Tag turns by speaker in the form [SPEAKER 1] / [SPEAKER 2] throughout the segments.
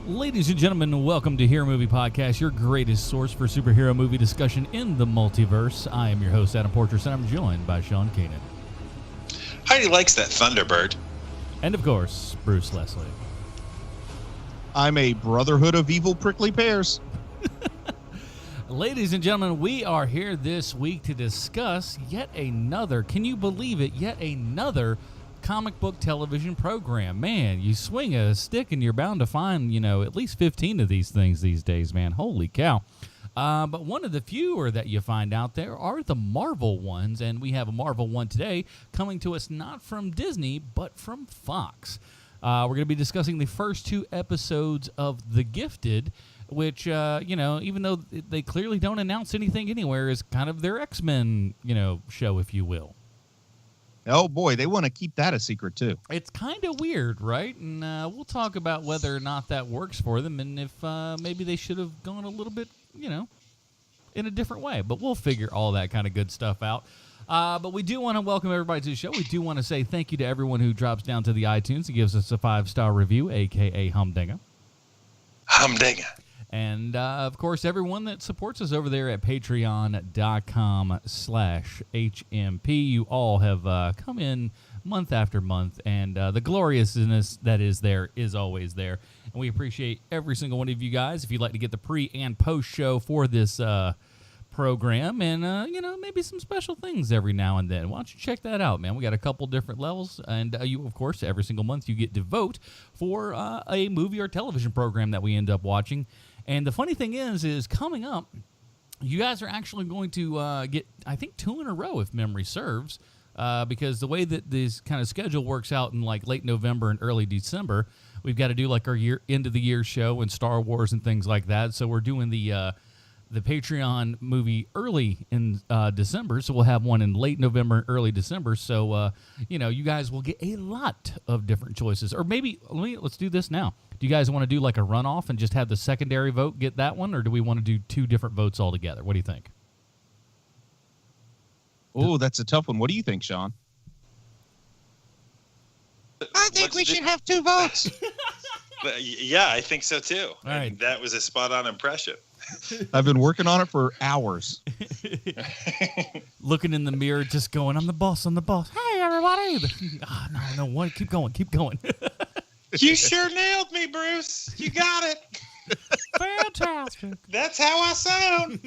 [SPEAKER 1] Ladies and gentlemen, welcome to Hero Movie Podcast, your greatest source for superhero movie discussion in the multiverse. I am your host, Adam Portrais, and I'm joined by Sean Keenan.
[SPEAKER 2] Heidi likes that Thunderbird.
[SPEAKER 1] And, of course, Bruce Leslie.
[SPEAKER 3] I'm a brotherhood of evil prickly pears.
[SPEAKER 1] Ladies and gentlemen, we are here this week to discuss yet another, can you believe it, yet another comic book television program. Man, you swing a stick and you're bound to find, at least 15 of these things these days, man. Holy cow. But one of the fewer that you find out there are the Marvel ones, and we have a Marvel one today coming to us not from Disney, but from Fox. We're going to be discussing the first two episodes of The Gifted, which, even though they clearly don't announce anything anywhere, is kind of their X-Men, show, if you will.
[SPEAKER 3] Oh, boy, they want to keep that a secret, too.
[SPEAKER 1] It's kind of weird, right? And we'll talk about whether or not that works for them and if maybe they should have gone a little bit, in a different way. But we'll figure all that kind of good stuff out. But we do want to welcome everybody to the show. We do want to say thank you to everyone who drops down to the iTunes and gives us a 5-star review, a.k.a. Humdinger.
[SPEAKER 2] Humdinger.
[SPEAKER 1] And, of course, everyone that supports us over there at patreon.com/HMP. You all have come in month after month, and the gloriousness that is there is always there. And we appreciate every single one of you guys. If you'd like to get the pre- and post-show for this program and, maybe some special things every now and then, why don't you check that out, man? We got a couple different levels, and you, of course, every single month you get to vote for a movie or television program that we end up watching. And the funny thing is coming up, you guys are actually going to get, I think, 2 in a row, if memory serves, because the way that this kind of schedule works out in like late November and early December, we've got to do like our end of the year show and Star Wars and things like that. So we're doing the Patreon movie early in December, so we'll have one in late November and early December. So, you guys will get a lot of different choices. Or maybe, let's do this now. Do you guys want to do like a runoff and just have the secondary vote get that one, or do we want to do 2 different votes altogether? What do you think?
[SPEAKER 3] Oh, that's a tough one. What do you think, Sean?
[SPEAKER 4] I think we should have 2 votes.
[SPEAKER 2] Yeah, I think so, too.
[SPEAKER 1] All right.
[SPEAKER 2] That was a spot-on impression.
[SPEAKER 3] I've been working on it for hours.
[SPEAKER 1] Looking in the mirror, just going, I'm the boss, I'm the boss. Hey, everybody. No, what? Keep going.
[SPEAKER 2] You sure nailed me, Bruce. You got it.
[SPEAKER 1] Fantastic.
[SPEAKER 2] That's how I sound.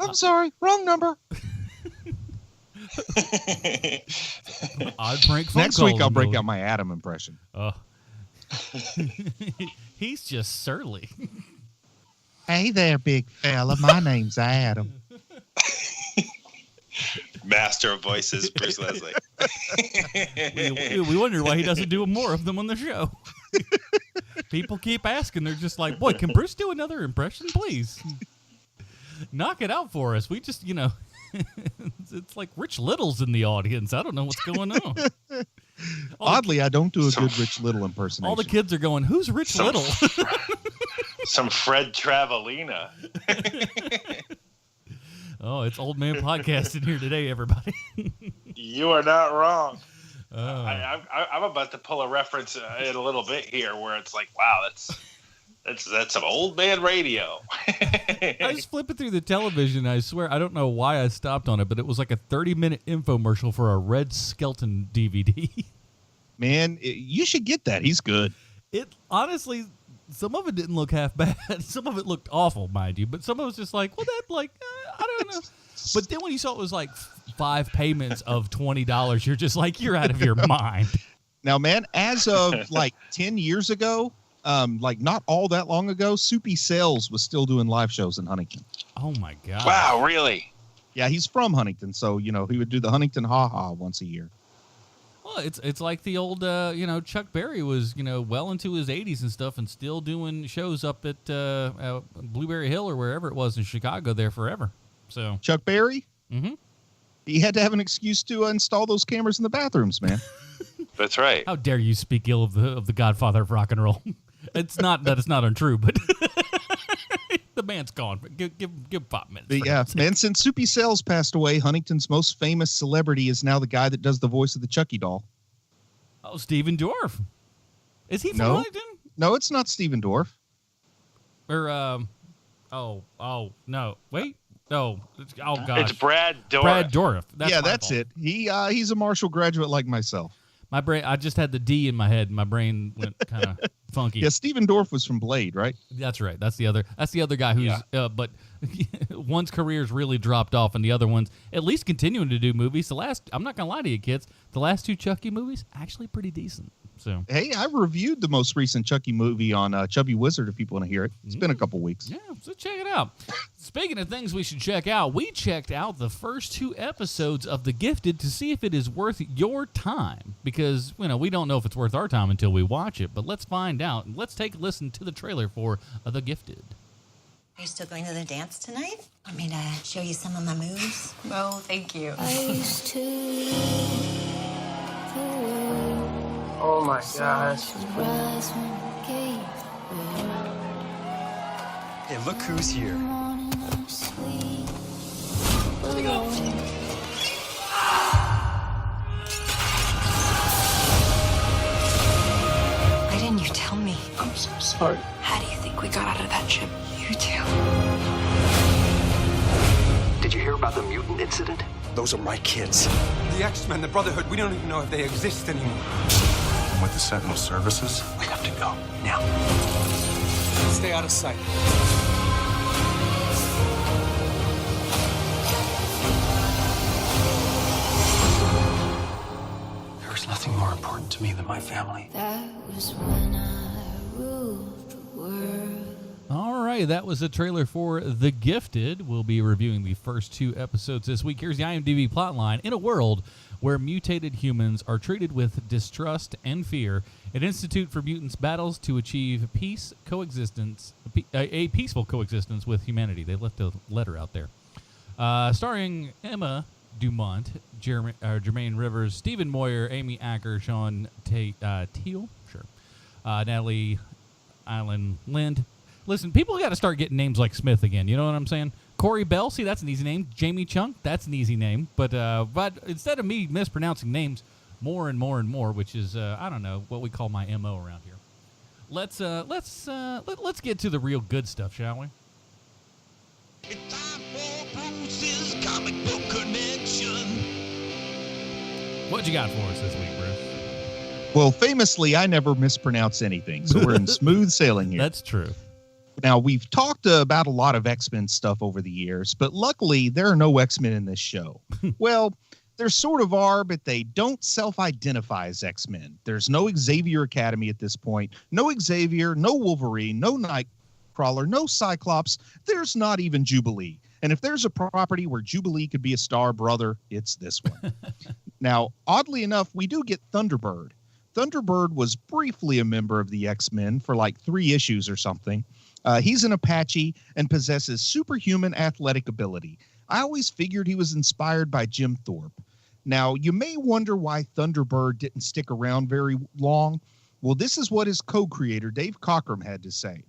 [SPEAKER 3] I'm sorry, wrong number.
[SPEAKER 1] Odd prank phone
[SPEAKER 3] Next
[SPEAKER 1] call
[SPEAKER 3] week I'll break out my Adam impression.
[SPEAKER 1] He's just surly.
[SPEAKER 3] Hey there, big fella. My name's Adam.
[SPEAKER 2] Master of voices, Bruce Leslie.
[SPEAKER 1] we wonder why he doesn't do more of them on the show. People keep asking. They're just like, boy, can Bruce do another impression, please? Knock it out for us. We just, it's like Rich Little's in the audience. I don't know what's going on.
[SPEAKER 3] Oddly, I don't do a good Rich Little impersonation.
[SPEAKER 1] All the kids are going, who's Rich Little?
[SPEAKER 2] Some Fred Travalina.
[SPEAKER 1] Oh, it's Old Man Podcast in here today, everybody.
[SPEAKER 2] You are not wrong. I'm about to pull a reference in a little bit here where it's like, wow, that's some old man radio.
[SPEAKER 1] I was flipping through the television. I swear, I don't know why I stopped on it, but it was like a 30-minute infomercial for a Red Skelton DVD.
[SPEAKER 3] Man, you should get that. He's good.
[SPEAKER 1] It honestly, some of it didn't look half bad. Some of it looked awful, mind you. But some of it was just like, well, that I don't know. But then when you saw it was like 5 payments of $20, you're just like, you're out of your mind.
[SPEAKER 3] Now, man, as of like 10 years ago, not all that long ago, Soupy Sales was still doing live shows in Huntington.
[SPEAKER 1] Oh, my God.
[SPEAKER 2] Wow, really?
[SPEAKER 3] Yeah, he's from Huntington, so, he would do the Huntington Ha Ha once a year.
[SPEAKER 1] Well, it's like the old, Chuck Berry was, well into his 80s and stuff and still doing shows up at Blueberry Hill or wherever it was in Chicago there forever. So
[SPEAKER 3] Chuck Berry?
[SPEAKER 1] Mm-hmm.
[SPEAKER 3] He had to have an excuse to install those cameras in the bathrooms, man.
[SPEAKER 2] That's right.
[SPEAKER 1] How dare you speak ill of the Godfather of rock and roll? It's not that it's not untrue, but the man's gone. Give 5 minutes.
[SPEAKER 3] But yeah, man, since Soupy Sales passed away, Huntington's most famous celebrity is now the guy that does the voice of the Chucky doll.
[SPEAKER 1] Oh, Stephen Dorff. Is he from
[SPEAKER 3] No.
[SPEAKER 1] Huntington?
[SPEAKER 3] No, it's not Steven Dorff.
[SPEAKER 1] Or no, wait, no, oh gosh,
[SPEAKER 2] It's Brad Dourif.
[SPEAKER 1] Brad Dourif.
[SPEAKER 3] That's it. He's a Marshall graduate like myself.
[SPEAKER 1] My brain, I just had the D in my head, and my brain went kind of funky.
[SPEAKER 3] Yeah, Steven Dorff was from Blade, right?
[SPEAKER 1] That's right. That's the other guy who's. But one's career's really dropped off, and the other one's at least continuing to do movies. I'm not gonna lie to you, kids. The last 2 Chucky movies actually pretty decent. So
[SPEAKER 3] hey, I reviewed the most recent Chucky movie on Chubby Wizard. If people want to hear it, it's been a couple weeks.
[SPEAKER 1] Yeah, so check it out. Speaking of things we should check out, we checked out the first 2 episodes of The Gifted to see if it is worth your time, because we don't know if it's worth our time until we watch it. But let's find out. Let's take a listen to the trailer for The Gifted.
[SPEAKER 5] Are you still going to the dance tonight? Want me to show you some of my moves?
[SPEAKER 6] No, thank you.
[SPEAKER 7] I used to live the world.
[SPEAKER 6] Oh my gosh.
[SPEAKER 7] Rise when it gave way.
[SPEAKER 8] Hey, look who's here.
[SPEAKER 7] Morning sleep.
[SPEAKER 6] Why didn't you tell me?
[SPEAKER 8] I'm so sorry.
[SPEAKER 6] How do you think we got out of that ship? You two.
[SPEAKER 8] Did you hear about the mutant incident? Those are my kids.
[SPEAKER 9] The X-Men, the Brotherhood, we don't even know if they exist anymore.
[SPEAKER 10] With the Sentinel services,
[SPEAKER 8] We have to go now.
[SPEAKER 9] Stay out of sight.
[SPEAKER 8] There's nothing more important to me than my family.
[SPEAKER 7] That was when I ruled the world.
[SPEAKER 1] All right, that was the trailer for The Gifted. We'll be reviewing the first 2 episodes this week. Here's the IMDb plotline. In a world where mutated humans are treated with distrust and fear, an institute for mutants battles to achieve a peaceful coexistence with humanity. They left a letter out there. Starring Emma Dumont, Jermaine Rivers, Stephen Moyer, Amy Acker, Sean Teal, Natalie Island Lind. Listen, people got to start getting names like Smith again. You know what I'm saying? Corey Bell, see, that's an easy name. Jamie Chung, that's an easy name. But instead of me mispronouncing names more and more and more, which is I don't know what we call my MO around here. Let's get to the real good stuff, shall we?
[SPEAKER 4] It's time for Bruce's Comic Book Connection.
[SPEAKER 1] What you got for us this week, Bruce?
[SPEAKER 3] Well, famously, I never mispronounce anything, so we're in smooth sailing here.
[SPEAKER 1] That's true.
[SPEAKER 3] Now, we've talked about a lot of X-Men stuff over the years, but luckily there are no X-Men in this show. Well, there sort of are, but they don't self-identify as X-Men. There's no Xavier Academy at this point. No Xavier, no Wolverine, no Nightcrawler, no Cyclops. There's not even Jubilee. And if there's a property where Jubilee could be a star brother, it's this one. Now, oddly enough, we do get Thunderbird. Thunderbird was briefly a member of the X-Men for like 3 issues or something. He's an Apache and possesses superhuman athletic ability. I always figured he was inspired by Jim Thorpe. Now, you may wonder why Thunderbird didn't stick around very long. Well, this is what his co-creator, Dave Cockrum, had to say.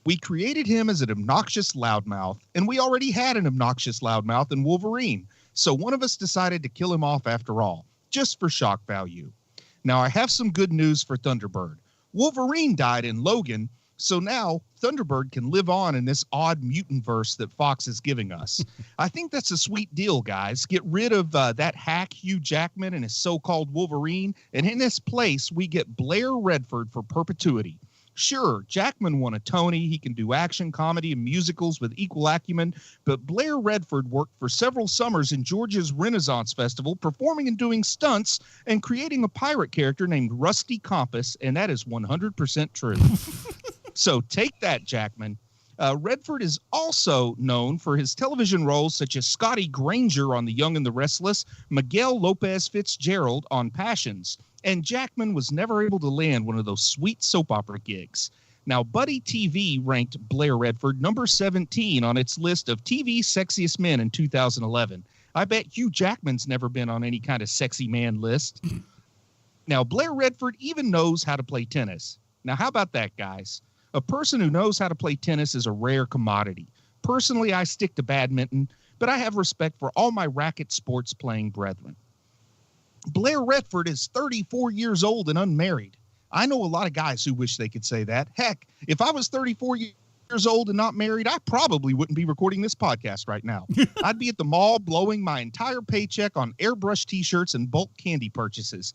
[SPEAKER 3] We created him as an obnoxious loudmouth, and we already had an obnoxious loudmouth in Wolverine. So one of us decided to kill him off after all, just for shock value. Now, I have some good news for Thunderbird. Wolverine died in Logan, so now Thunderbird can live on in this odd mutant verse that Fox is giving us. I think that's a sweet deal, guys. Get rid of that hack Hugh Jackman and his so-called Wolverine, and in this place, we get Blair Redford for perpetuity. Sure, Jackman won a Tony. He can do action, comedy, and musicals with equal acumen, but Blair Redford worked for several summers in Georgia's Renaissance Festival, performing and doing stunts and creating a pirate character named Rusty Compass, and that is 100% true. So take that, Jackman. Redford is also known for his television roles such as Scotty Granger on The Young and the Restless, Miguel Lopez Fitzgerald on Passions, and Jackman was never able to land one of those sweet soap opera gigs. Now, Buddy TV ranked Blair Redford number 17 on its list of TV's sexiest men in 2011. I bet Hugh Jackman's never been on any kind of sexy man list. Now, Blair Redford even knows how to play tennis. Now, how about that, guys? A person who knows how to play tennis is a rare commodity. Personally, I stick to badminton, but I have respect for all my racket sports playing brethren. Blair Redford is 34 years old and unmarried. I know a lot of guys who wish they could say that. Heck, if I was 34 years old and not married, I probably wouldn't be recording this podcast right now. I'd be at the mall blowing my entire paycheck on airbrush t-shirts and bulk candy purchases.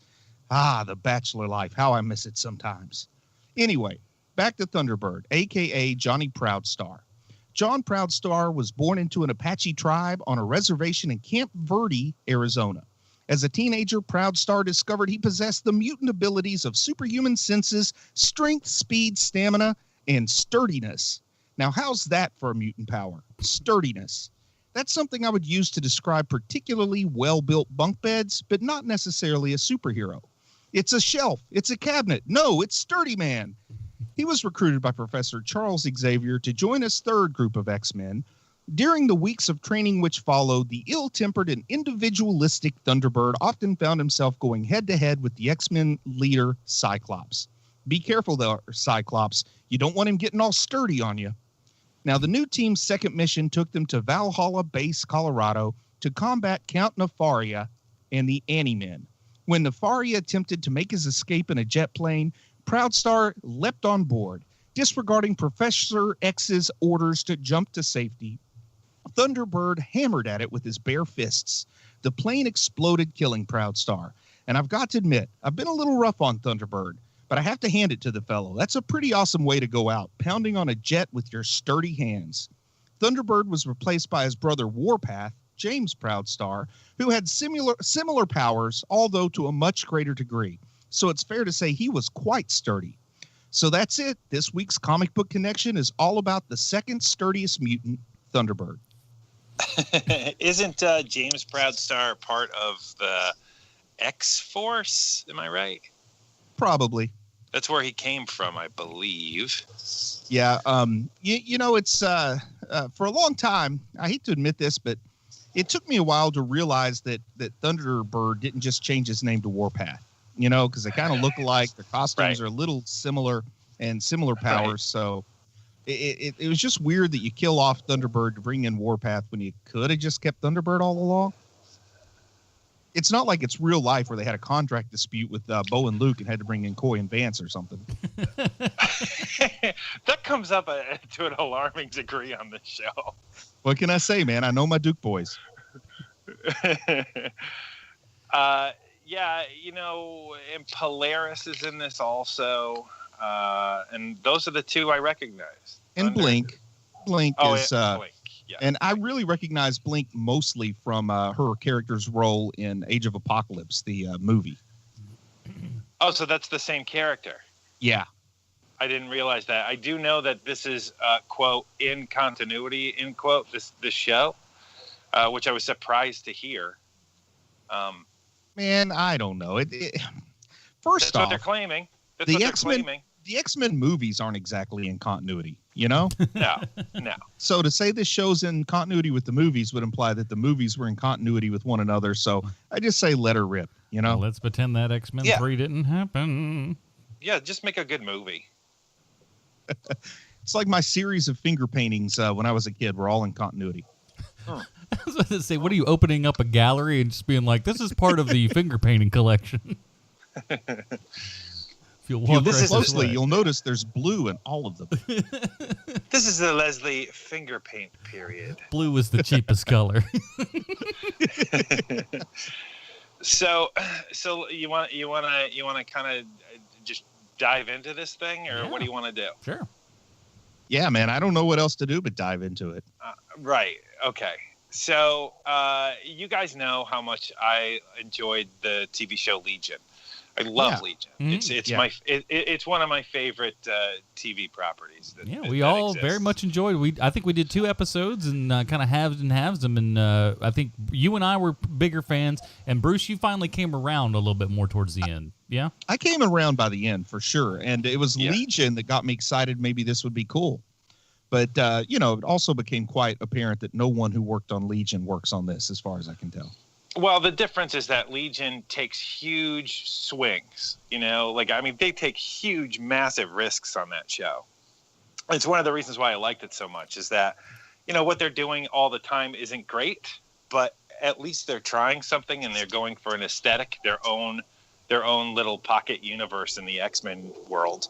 [SPEAKER 3] Ah, the bachelor life. How I miss it sometimes. Anyway, back to Thunderbird, a.k.a. Johnny Proudstar. John Proudstar was born into an Apache tribe on a reservation in Camp Verde, Arizona. As a teenager, Proudstar discovered he possessed the mutant abilities of superhuman senses, strength, speed, stamina, and sturdiness. Now, how's that for a mutant power? Sturdiness. That's something I would use to describe particularly well-built bunk beds, but not necessarily a superhero. It's a shelf. It's a cabinet. No, it's Sturdy Man. He was recruited by Professor Charles Xavier to join his third group of X-Men. During the weeks of training which followed, the ill-tempered and individualistic Thunderbird often found himself going head-to-head with the X-Men leader, Cyclops. Be careful, though, Cyclops. You don't want him getting all sturdy on you. Now, the new team's second mission took them to Valhalla Base, Colorado, to combat Count Nefaria and the Ani-Men. When Nefaria attempted to make his escape in a jet plane, Proudstar leapt on board. Disregarding Professor X's orders to jump to safety, Thunderbird hammered at it with his bare fists. The plane exploded, killing Proudstar. And I've got to admit, I've been a little rough on Thunderbird, but I have to hand it to the fellow. That's a pretty awesome way to go out, pounding on a jet with your sturdy hands. Thunderbird was replaced by his brother Warpath, James Proudstar, who had similar powers, although to a much greater degree. So it's fair to say he was quite sturdy. So that's it. This week's Comic Book Connection is all about the second sturdiest mutant, Thunderbird.
[SPEAKER 2] Isn't James Proudstar part of the X-Force? Am I right?
[SPEAKER 3] Probably.
[SPEAKER 2] That's where he came from, I believe.
[SPEAKER 3] Yeah. It's for a long time, I hate to admit this, but it took me a while to realize that Thunderbird didn't just change his name to Warpath, because they kind of look alike. Their costumes are a little similar and similar powers. Right. So it was just weird that you kill off Thunderbird to bring in Warpath when you could have just kept Thunderbird all along. It's not like it's real life where they had a contract dispute with Bo and Luke and had to bring in Coy and Vance or something.
[SPEAKER 2] That comes up to an alarming degree on this show.
[SPEAKER 3] What can I say, man? I know my Duke boys. And Polaris is in this also. And those are the two I recognize. And Blink. Blink is... Blink. Yeah. And I really recognize Blink mostly from her character's role in Age of Apocalypse, the movie.
[SPEAKER 2] Oh, so that's the same character.
[SPEAKER 3] Yeah.
[SPEAKER 2] I didn't realize that. I do know that this is, quote, in continuity, end quote, this show, which I was surprised to hear.
[SPEAKER 3] Man, I don't know. First
[SPEAKER 2] that's
[SPEAKER 3] off,
[SPEAKER 2] what they're claiming. That's what they're claiming.
[SPEAKER 3] The X-Men movies aren't exactly in continuity, No. So to say this show's in continuity with the movies would imply that the movies were in continuity with one another. So I just say let her rip,
[SPEAKER 1] Well, let's pretend that X-Men 3 didn't happen.
[SPEAKER 2] Yeah, just make a good movie.
[SPEAKER 3] It's like my series of finger paintings when I was a kid were all in continuity.
[SPEAKER 1] I was about to say, what are you opening up a gallery and just being like, this is part of the finger painting collection? If you'll walk
[SPEAKER 3] closely, you'll notice there's blue in all of them.
[SPEAKER 2] This is the Leslie finger paint period.
[SPEAKER 1] Blue was the cheapest color.
[SPEAKER 2] So you want to kind of just dive into this thing, or what do you want to do?
[SPEAKER 1] Sure.
[SPEAKER 3] Yeah, man. I don't know what else to do but dive into it.
[SPEAKER 2] Right. Okay. So you guys know how much I enjoyed the TV show Legion. I love Legion. Mm-hmm. It's one of my favorite TV properties.
[SPEAKER 1] We all exists. Very much enjoyed. I think we did 2 episodes and kind of halves them. And I think you and I were bigger fans. And Bruce, you finally came around a little bit more towards the end. Yeah,
[SPEAKER 3] I came around by the end for sure. And it was Legion that got me excited. Maybe this would be cool. But it also became quite apparent that no one who worked on Legion works on this, as far as I can tell.
[SPEAKER 2] Well, the difference is that Legion takes huge swings, they take huge, massive risks on that show. It's one of the reasons why I liked it so much is that, what they're doing all the time isn't great, but at least they're trying something and they're going for an aesthetic, their own their own little pocket universe in the X-Men world,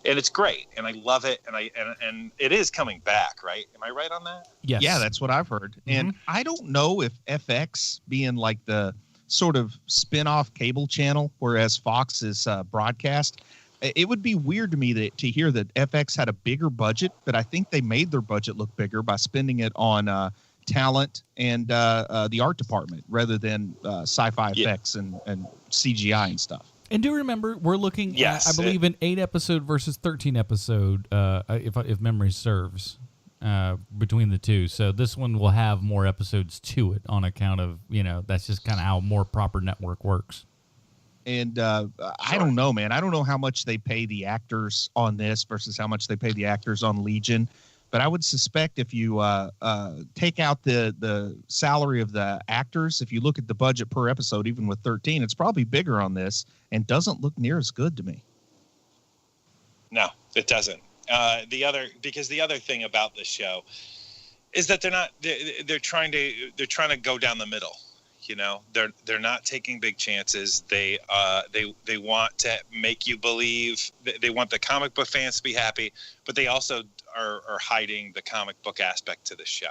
[SPEAKER 2] and it's great, and I love it, and it is coming back, right? Am I right on that?
[SPEAKER 1] Yes.
[SPEAKER 3] Yeah, that's what I've heard. And I don't know if FX being like the sort of spin-off cable channel, whereas Fox is broadcast, it would be weird to me to hear that FX had a bigger budget, but I think they made their budget look bigger by spending it on talent and the art department rather than sci-fi effects and CGI and stuff.
[SPEAKER 1] And do remember, we're looking at, I believe, an 8-episode versus 13-episode, if memory serves, between the two. So this one will have more episodes to it on account of, that's just kind of how more proper network works.
[SPEAKER 3] And I don't know, man. I don't know how much they pay the actors on this versus how much they pay the actors on Legion. But I would suspect if you take out the salary of the actors, if you look at the budget per episode, even with 13, it's probably bigger on this and doesn't look near as good to me.
[SPEAKER 2] No, it doesn't. The other thing about this show is that they're trying to go down the middle. They're not taking big chances. They want to make you believe. They want the comic book fans to be happy, but they also are hiding the comic book aspect to the show.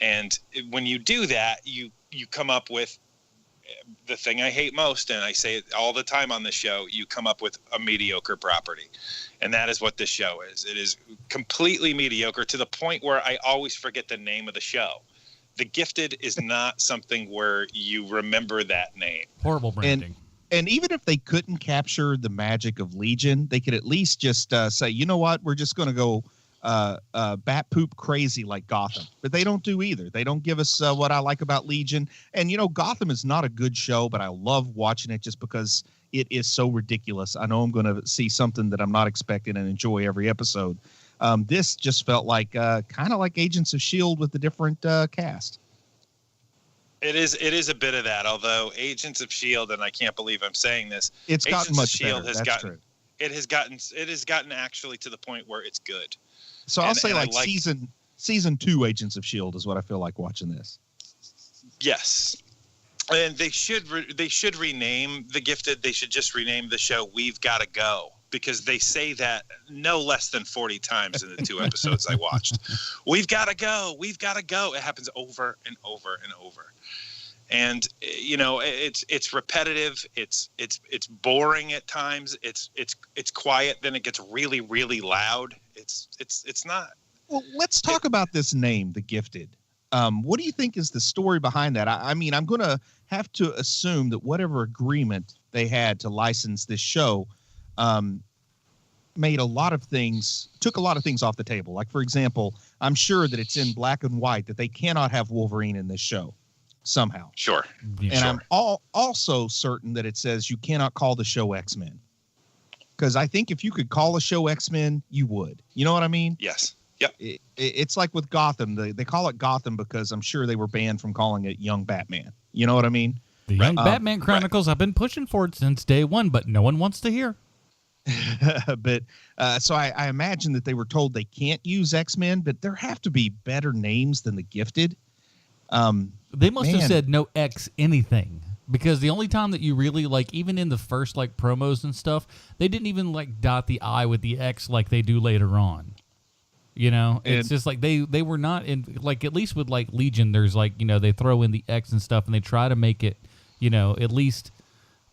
[SPEAKER 2] And when you do that, you come up with the thing I hate most, and I say it all the time on this show. You come up with a mediocre property, and that is what this show is. It is completely mediocre to the point where I always forget the name of the show. The Gifted is not something where you remember that name.
[SPEAKER 1] Horrible branding.
[SPEAKER 3] And even if they couldn't capture the magic of Legion, they could at least just say, you know what, we're just going to go bat poop crazy like Gotham. But they don't do either. They don't give us what I like about Legion. And, Gotham is not a good show, but I love watching it just because it is so ridiculous. I know I'm going to see something that I'm not expecting and enjoy every episode. This just felt like kind of like Agents of S.H.I.E.L.D. with a different cast.
[SPEAKER 2] It is a bit of that, although Agents of S.H.I.E.L.D., and I can't believe I'm saying this,
[SPEAKER 3] it's gotten much better.
[SPEAKER 2] It has gotten actually to the point where it's good.
[SPEAKER 3] So I'll say season 2 Agents of S.H.I.E.L.D. is what I feel like watching this.
[SPEAKER 2] Yes. And they should rename The Gifted. They should just rename the show We've Gotta Go, because they say that no less than 40 times in the 2 episodes I watched. We've got to go. We've got to go. It happens over and over and over. And, it's repetitive. It's boring at times. It's quiet. Then it gets really, really loud. It's not.
[SPEAKER 3] Well, let's talk about this name, The Gifted. What do you think is the story behind that? I mean, I'm going to have to assume that whatever agreement they had to license this show took a lot of things off the table. Like, for example, I'm sure that it's in black and white that they cannot have Wolverine in this show somehow.
[SPEAKER 2] Sure.
[SPEAKER 3] And sure. I'm also certain that it says you cannot call the show X-Men. Because I think if you could call a show X-Men, you would. You know what I mean?
[SPEAKER 2] Yes. Yep.
[SPEAKER 3] It's like with Gotham. They call it Gotham because I'm sure they were banned from calling it Young Batman. You know what I mean?
[SPEAKER 1] The Young Batman Chronicles, I've been pushing for it since day one, but no one wants to hear.
[SPEAKER 3] But so I imagine that they were told they can't use X-Men, but there have to be better names than The Gifted.
[SPEAKER 1] They must have said no X anything, because the only time that you really, like, even in the first, like, promos and stuff, they didn't even, like, dot the I with the X like they do later on. It's just like they were not in, like, at least with, like, Legion, there's, like, they throw in the X and stuff, and they try to make it, at least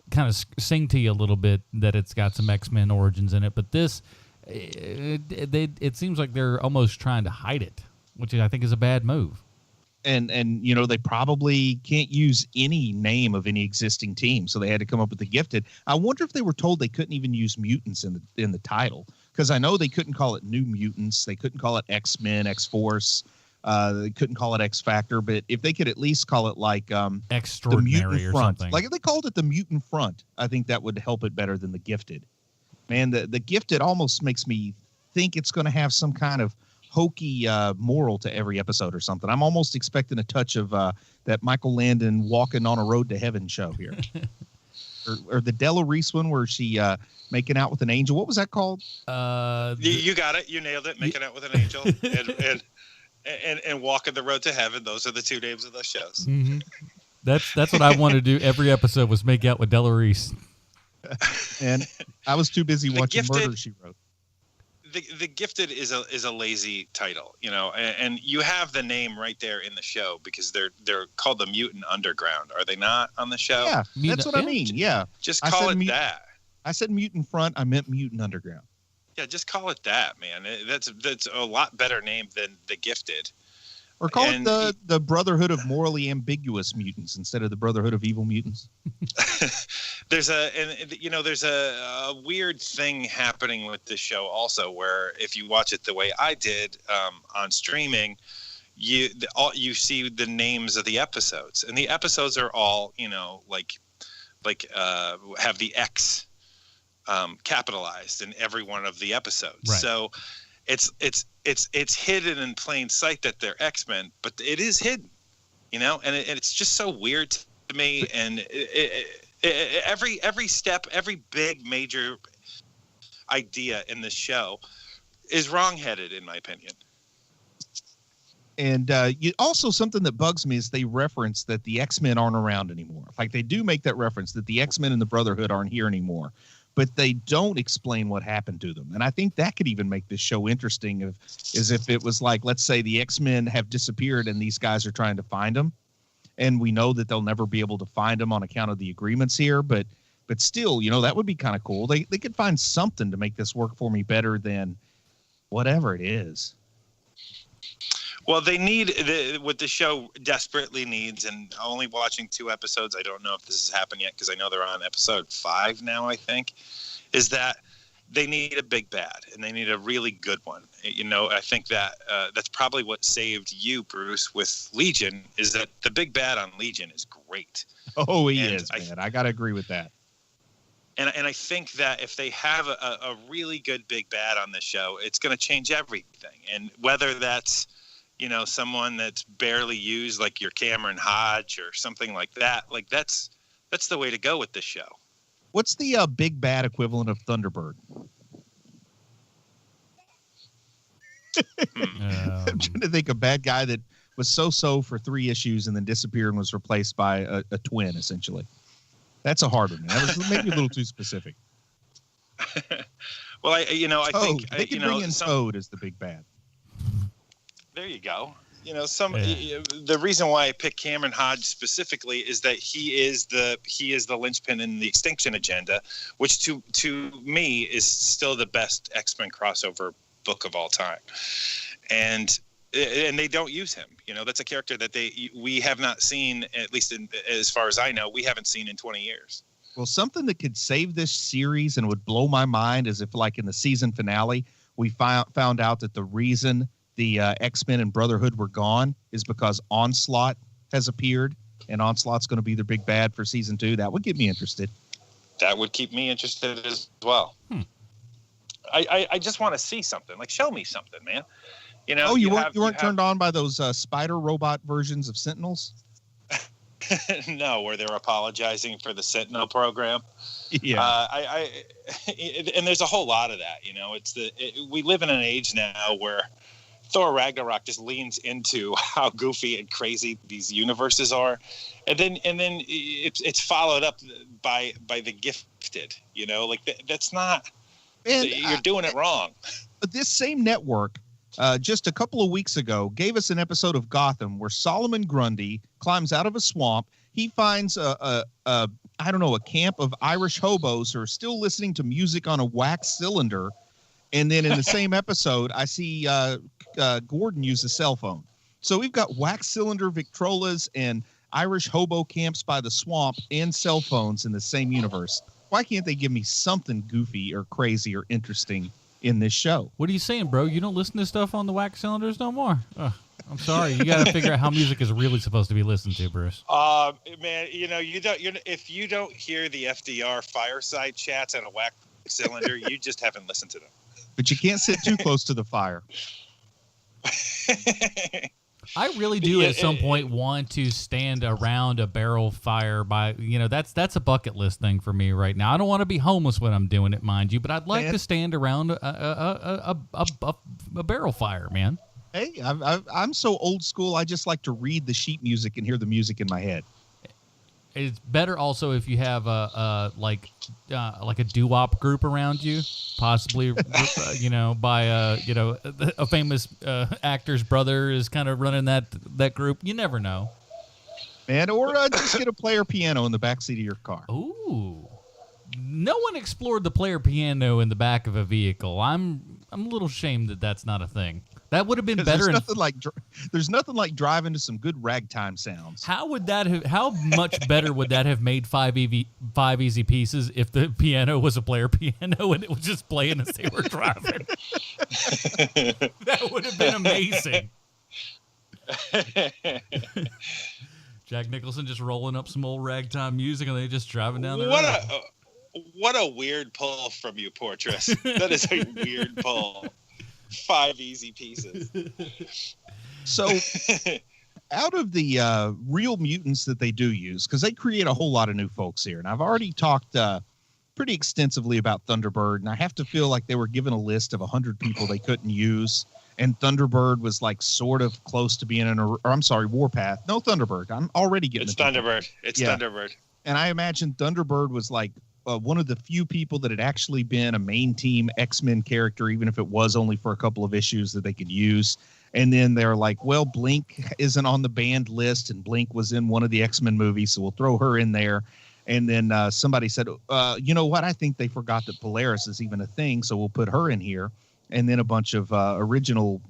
[SPEAKER 1] kind of sing to you a little bit that it's got some X-Men origins in it. But this, it seems like they're almost trying to hide it, which I think is a bad move.
[SPEAKER 3] And they probably can't use any name of any existing team, so they had to come up with The Gifted. I wonder if they were told they couldn't even use mutants in the title, because I know they couldn't call it New Mutants, they couldn't call it X-Men, X-Force, they couldn't call it X-Factor, but if they could at least call it like
[SPEAKER 1] Extraordinary
[SPEAKER 3] the Mutant
[SPEAKER 1] or
[SPEAKER 3] Front,
[SPEAKER 1] something.
[SPEAKER 3] like if they called it the Mutant Front, I think that would help it better than The Gifted. Man, the Gifted almost makes me think it's going to have some kind of hokey moral to every episode or something. I'm almost expecting a touch of that Michael Landon Walking on a Road to Heaven show here. or the Della Reese one where she making out with an angel. What was that called?
[SPEAKER 2] You got it. You nailed it. Making out with an angel and Walking the Road to Heaven. Those are the 2 names of those shows.
[SPEAKER 1] Mm-hmm. That's what I wanted to do every episode was make out with Della Reese.
[SPEAKER 3] And I was too busy watching
[SPEAKER 2] Gifted-
[SPEAKER 3] Murder, She Wrote.
[SPEAKER 2] The Gifted is a lazy title, you know, and you have the name right there in the show because they're called the Mutant Underground, are they not on the show?
[SPEAKER 3] Yeah, that's what I mean. Yeah,
[SPEAKER 2] Just call it
[SPEAKER 3] said
[SPEAKER 2] that.
[SPEAKER 3] I said Mutant Front. I meant Mutant Underground.
[SPEAKER 2] Yeah, just call it that, man. That's a lot better name than the Gifted.
[SPEAKER 3] Or call it the Brotherhood of Morally Ambiguous Mutants instead of the Brotherhood of Evil Mutants.
[SPEAKER 2] There's a weird thing happening with this show also, where if you watch it the way I did on streaming, you see the names of the episodes, and the episodes are all, you know, like have the X capitalized in every one of the episodes.
[SPEAKER 1] Right.
[SPEAKER 2] So it's hidden in plain sight that they're X-Men, but it is hidden, you know, and it's just so weird to me. And every step, every big major idea in this show is wrong-headed, in my opinion.
[SPEAKER 3] And also something that bugs me is they reference that the X-Men aren't around anymore. Like they do make that reference that the X-Men and the Brotherhood aren't here anymore, but they don't explain what happened to them. And I think that could even make this show interesting as if it was like, let's say the X-Men have disappeared and these guys are trying to find them. And we know that they'll never be able to find them on account of the agreements here. But still, you know, that would be kind of cool. They could find something to make this work for me better than whatever it is.
[SPEAKER 2] Well, they need what the show desperately needs, and only watching 2 episodes, I don't know if this has happened yet because I know they're on episode 5 now, I think, is that they need a big bad, and they need a really good one. You know, I think that that's probably what saved you, Bruce, with Legion, is that the big bad on Legion is great.
[SPEAKER 3] Oh, he is, man. I got to agree with that.
[SPEAKER 2] And I think that if they have a really good big bad on this show, it's going to change everything. And whether that's, you know, someone that's barely used, like your Cameron Hodge or something like that, like that's the way to go with this show.
[SPEAKER 3] What's the big bad equivalent of Thunderbird? I'm trying to think of a bad guy that was so for 3 issues and then disappeared and was replaced by a twin, essentially. That's a hard one. That was maybe a little too specific.
[SPEAKER 2] Well, I think
[SPEAKER 3] they could bring in Toad as the big bad.
[SPEAKER 2] There you go. You know, the reason why I picked Cameron Hodge specifically is that he is the linchpin in the Extinction Agenda, which to me is still the best X-Men crossover book of all time. And they don't use him. You know, that's a character that we have not seen, at least as far as I know, we haven't seen in 20 years.
[SPEAKER 3] Well, something that could save this series and would blow my mind is if, like in the season finale, we found out that the reason the X-Men and Brotherhood were gone is because Onslaught has appeared, and Onslaught's going to be their big bad for season 2. That would get me interested.
[SPEAKER 2] That would keep me interested as well. I just want to see something. Like, show me something, man. You know.
[SPEAKER 3] Oh, you weren't turned on by those spider robot versions of Sentinels?
[SPEAKER 2] No, where they're apologizing for the Sentinel program.
[SPEAKER 3] Yeah.
[SPEAKER 2] And there's a whole lot of that. You know, we live in an age now where Thor Ragnarok just leans into how goofy and crazy these universes are, and then it's followed up by the Gifted. You know, like that's not. And you're doing it wrong.
[SPEAKER 3] But this same network, just a couple of weeks ago, gave us an episode of Gotham where Solomon Grundy climbs out of a swamp. He finds a camp of Irish hobos who are still listening to music on a wax cylinder. And then in the same episode, I see Gordon use a cell phone. So we've got wax cylinder Victrolas and Irish hobo camps by the swamp and cell phones in the same universe. Why can't they give me something goofy or crazy or interesting in this show?
[SPEAKER 1] What are you saying, bro? You don't listen to stuff on the wax cylinders no more? I'm sorry. You got to figure out how music is really supposed to be listened to, Bruce.
[SPEAKER 2] Man, you know, if you don't hear the FDR fireside chats on a wax cylinder, you just haven't listened to them.
[SPEAKER 3] But you can't sit too close to the fire.
[SPEAKER 1] I really do at some point want to stand around a barrel fire by, you know, that's a bucket list thing for me right now. I don't want to be homeless when I'm doing it, mind you, but I'd like to stand around a barrel fire, man.
[SPEAKER 3] Hey, I'm so old school. I just like to read the sheet music and hear the music in my head.
[SPEAKER 1] It's better also if you have like a doo-wop group around you, possibly by a famous actor's brother is kind of running that group. You never know,
[SPEAKER 3] man. Or just get a player piano in the backseat of your car.
[SPEAKER 1] Ooh, no one explored the player piano in the back of a vehicle. I'm a little ashamed that that's not a thing. That would have been better.
[SPEAKER 3] There's nothing like driving to some good ragtime sounds.
[SPEAKER 1] How much better would that have made Five Easy Pieces if the piano was a player piano and it was just playing as they were driving? That would have been amazing. Jack Nicholson just rolling up some old ragtime music and they're just driving down the road.
[SPEAKER 2] What a weird pull from you, Portrais. That is a weird pull. 5 Easy Pieces.
[SPEAKER 3] So, out of the real mutants that they do use, because they create a whole lot of new folks here, and I've already talked pretty extensively about Thunderbird, and I have to feel like they were given a list of 100 people they couldn't use, and Thunderbird was like sort of close to being Warpath. No, Thunderbird. I'm already getting
[SPEAKER 2] it's Thunderbird. It's Thunderbird.
[SPEAKER 3] And I imagine Thunderbird was like one of the few people that had actually been a main team X-Men character, even if it was only for a couple of issues that they could use. And then they're like, well, Blink isn't on the banned list, and Blink was in one of the X-Men movies, so we'll throw her in there. And then somebody said, you know what? I think they forgot that Polaris is even a thing, so we'll put her in here. And then a bunch of original,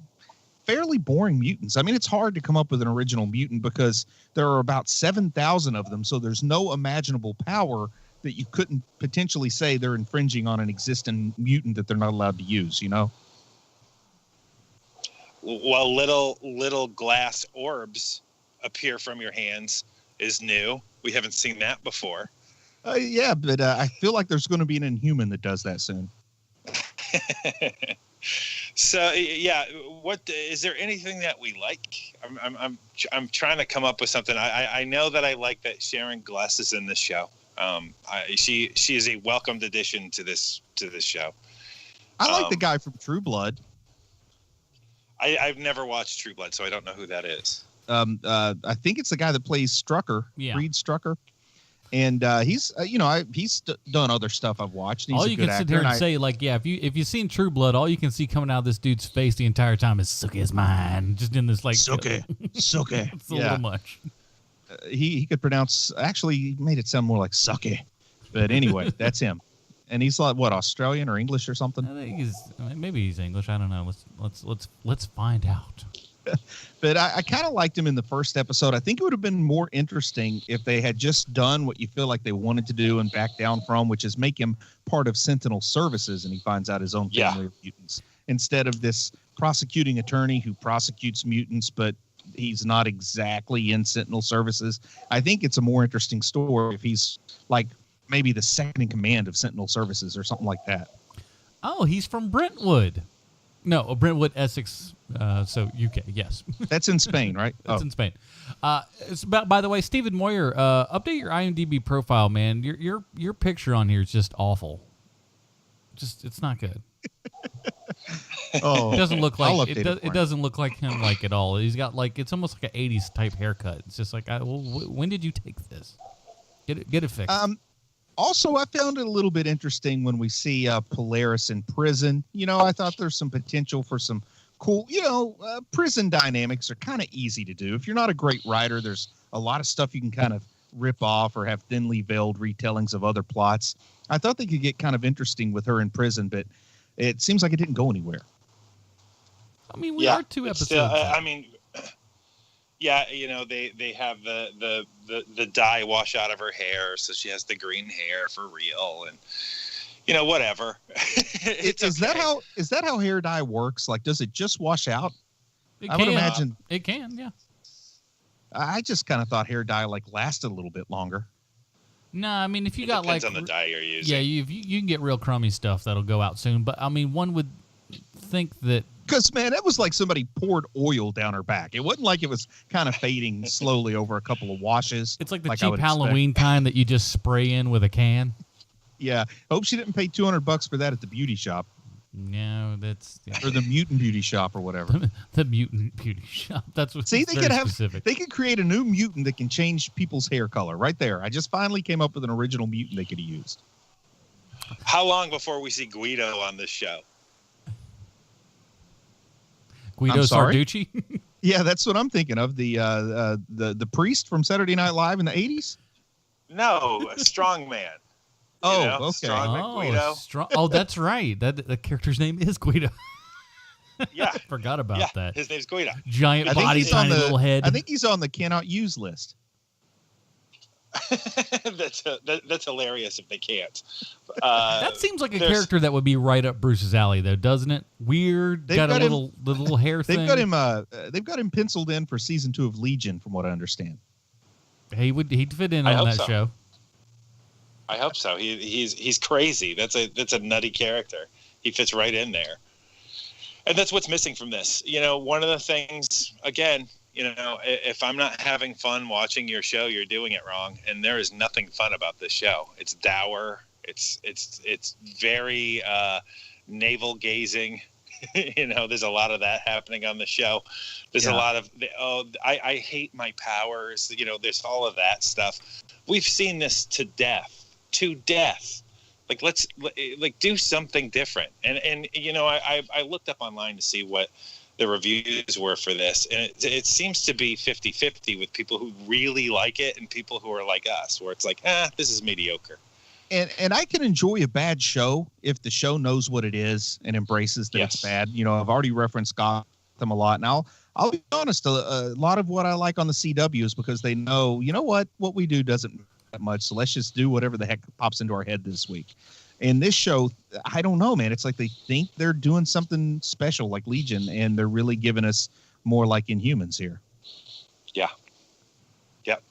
[SPEAKER 3] fairly boring mutants. I mean, it's hard to come up with an original mutant because there are about 7,000 of them, so there's no imaginable power that you couldn't potentially say they're infringing on an existing mutant that they're not allowed to use, you know?
[SPEAKER 2] Well, little glass orbs appear from your hands is new. We haven't seen that before.
[SPEAKER 3] Yeah, but I feel like there's going to be an Inhuman that does that soon.
[SPEAKER 2] So yeah, what is there anything that we like? I'm trying to come up with something. I know that I like that Sharon Gless is in this show. She is a welcomed addition to this show.
[SPEAKER 3] I like the guy from True Blood.
[SPEAKER 2] I've never watched True Blood, so I don't know who that is.
[SPEAKER 3] I think it's the guy that plays Strucker, Reed Strucker. And he's done other stuff I've watched. He's
[SPEAKER 1] all you can sit here and say, like, yeah, if you've seen True Blood, all you can see coming out of this dude's face the entire time is "Suck is mine," just in this like
[SPEAKER 3] "Suck." It's a
[SPEAKER 1] little much.
[SPEAKER 3] He could pronounce. Actually, he made it sound more like "sucky," but anyway, that's him. And he's like what, Australian or English or something?
[SPEAKER 1] I think maybe he's English. I don't know. Let's find out.
[SPEAKER 3] But I kind of liked him in the first episode. I think it would have been more interesting if they had just done what you feel like they wanted to do and back down from, which is make him part of Sentinel Services, and he finds out his own family of mutants, instead of this prosecuting attorney who prosecutes mutants, but he's not exactly in Sentinel Services. I think it's a more interesting story if he's like maybe the second in command of Sentinel Services or something like that.
[SPEAKER 1] Oh, he's from Brentwood. No, Brentwood, Essex, so UK, yes.
[SPEAKER 3] That's in Spain, right?
[SPEAKER 1] That's in Spain. By the way, Stephen Moyer, update your IMDb profile, man. Your picture on here is just awful. It's not good.
[SPEAKER 3] Oh,
[SPEAKER 1] it doesn't look like it doesn't look like him like at all. He's got like it's almost like an 80s type haircut. It's just like, when did you take this? Get it fixed.
[SPEAKER 3] Also, I found it a little bit interesting when we see Polaris in prison. You know, I thought there's some potential for some cool, prison dynamics are kind of easy to do. If you're not a great writer, there's a lot of stuff you can kind of rip off or have thinly veiled retellings of other plots. I thought they could get kind of interesting with her in prison, but it seems like it didn't go anywhere.
[SPEAKER 1] I mean, we are 2 episodes.
[SPEAKER 2] Yeah, they have the dye wash out of her hair, so she has the green hair for real, and whatever.
[SPEAKER 3] Is that how hair dye works? Like, does it just wash out? I would imagine
[SPEAKER 1] it can. Yeah.
[SPEAKER 3] I just kind of thought hair dye lasted a little bit longer.
[SPEAKER 1] No, I mean if you got
[SPEAKER 2] depends on the dye you're using.
[SPEAKER 1] Yeah, you can get real crummy stuff that'll go out soon, but I mean one would think that.
[SPEAKER 3] Because, man, that was like somebody poured oil down her back. It wasn't like it was kind of fading slowly over a couple of washes.
[SPEAKER 1] It's like the cheap Halloween kind that you just spray in with a can.
[SPEAKER 3] Yeah. Hope she didn't pay $200 for that at the beauty shop.
[SPEAKER 1] No, that's
[SPEAKER 3] or the Mutant Beauty Shop or whatever.
[SPEAKER 1] The Mutant Beauty Shop. That's what.
[SPEAKER 3] See,
[SPEAKER 1] they
[SPEAKER 3] could create a new mutant that can change people's hair color right there. I just finally came up with an original mutant they could have used.
[SPEAKER 2] How long before we see Guido on this show?
[SPEAKER 1] Guido Sarducci?
[SPEAKER 3] Yeah, that's what I'm thinking of. The priest from Saturday Night Live in the 80s?
[SPEAKER 2] No, a strong man.
[SPEAKER 3] Okay.
[SPEAKER 2] Strong Guido.
[SPEAKER 1] Oh, that's right. The character's name is Guido.
[SPEAKER 2] Yeah.
[SPEAKER 1] Forgot about that.
[SPEAKER 2] His name's Guido.
[SPEAKER 1] Giant body, tiny little head.
[SPEAKER 3] I think he's on the cannot use list.
[SPEAKER 2] That's hilarious if they can't.
[SPEAKER 1] That seems like a character that would be right up Bruce's alley, though, doesn't it? Weird. Got a little hair thing.
[SPEAKER 3] They've got him penciled in for season 2 of Legion, from what I understand.
[SPEAKER 1] He'd fit in on that show.
[SPEAKER 2] I hope so. He's crazy. That's a nutty character. He fits right in there, and that's what's missing from this. One of the things, again, if I'm not having fun watching your show, you're doing it wrong. And there is nothing fun about this show. It's dour. It's very navel gazing. There's a lot of that happening on the show. There's a lot of I hate my powers. There's all of that stuff. We've seen this to death. Like, let's do something different. And I looked up online to see what the reviews were for this, and it seems to be 50-50 with people who really like it and people who are like us, where it's like, this is mediocre.
[SPEAKER 3] And I can enjoy a bad show if the show knows what it is and embraces that it's bad. I've already referenced Gotham a lot, and I'll be honest, a lot of what I like on the CW is because they know, what we do doesn't that much, so let's just do whatever the heck pops into our head this week. And this show, I don't know, man. It's like they think they're doing something special like Legion, and they're really giving us more like Inhumans here.
[SPEAKER 2] Yeah. Yep.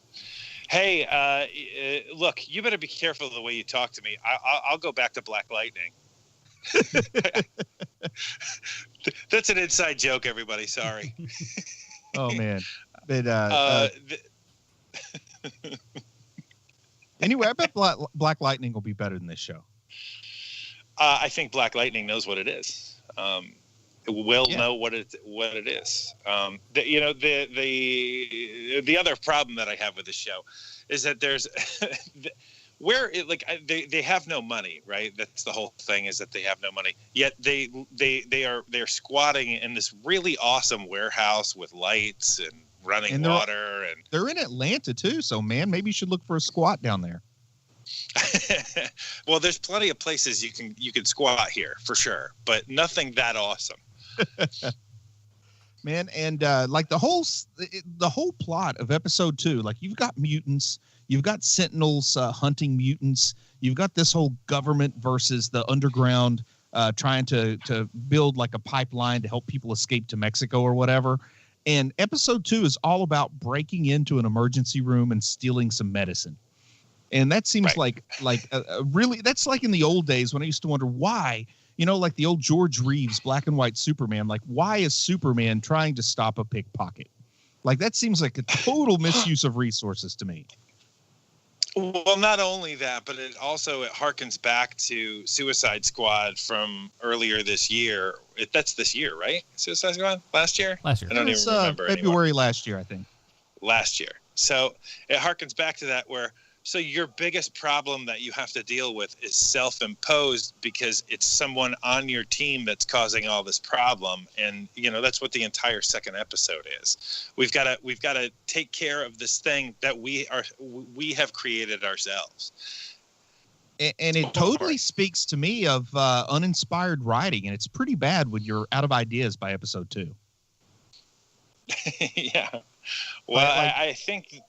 [SPEAKER 2] Hey, look, you better be careful of the way you talk to me. I'll go back to Black Lightning. That's an inside joke, everybody. Sorry.
[SPEAKER 3] Oh, man. But, anyway, I bet Black Lightning will be better than this show.
[SPEAKER 2] I think Black Lightning knows what it is. It will know what it is. The other problem that I have with the show is that there's they have no money, right? That's the whole thing, is that they have no money. Yet they're squatting in this really awesome warehouse with lights and running water, and
[SPEAKER 3] they're in Atlanta too. So, man, maybe you should look for a squat down there.
[SPEAKER 2] Well, there's plenty of places you can squat here for sure, but nothing that awesome.
[SPEAKER 3] Man, and like the whole plot of episode 2, like you've got mutants, you've got Sentinels hunting mutants, you've got this whole government versus the underground trying to build like a pipeline to help people escape to Mexico or whatever. And episode 2 is all about breaking into an emergency room and stealing some medicine. And that seems like really, that's like in the old days when I used to wonder why, like the old George Reeves black and white Superman, like why is Superman trying to stop a pickpocket? Like that seems like a total misuse of resources to me.
[SPEAKER 2] Well, not only that, but it harkens back to Suicide Squad from earlier this year. That's this year, right? Suicide Squad? Last year?
[SPEAKER 1] Last year.
[SPEAKER 2] I don't even remember
[SPEAKER 3] February
[SPEAKER 2] anymore.
[SPEAKER 3] last year, I think.
[SPEAKER 2] Last year. So it harkens back to that where, so your biggest problem that you have to deal with is self-imposed because it's someone on your team that's causing all this problem. And, that's what the entire second episode is. We've got to take care of this thing that we have created ourselves.
[SPEAKER 3] And it totally speaks to me of uninspired writing. And it's pretty bad when you're out of ideas by episode 2.
[SPEAKER 2] Yeah. Well, I think...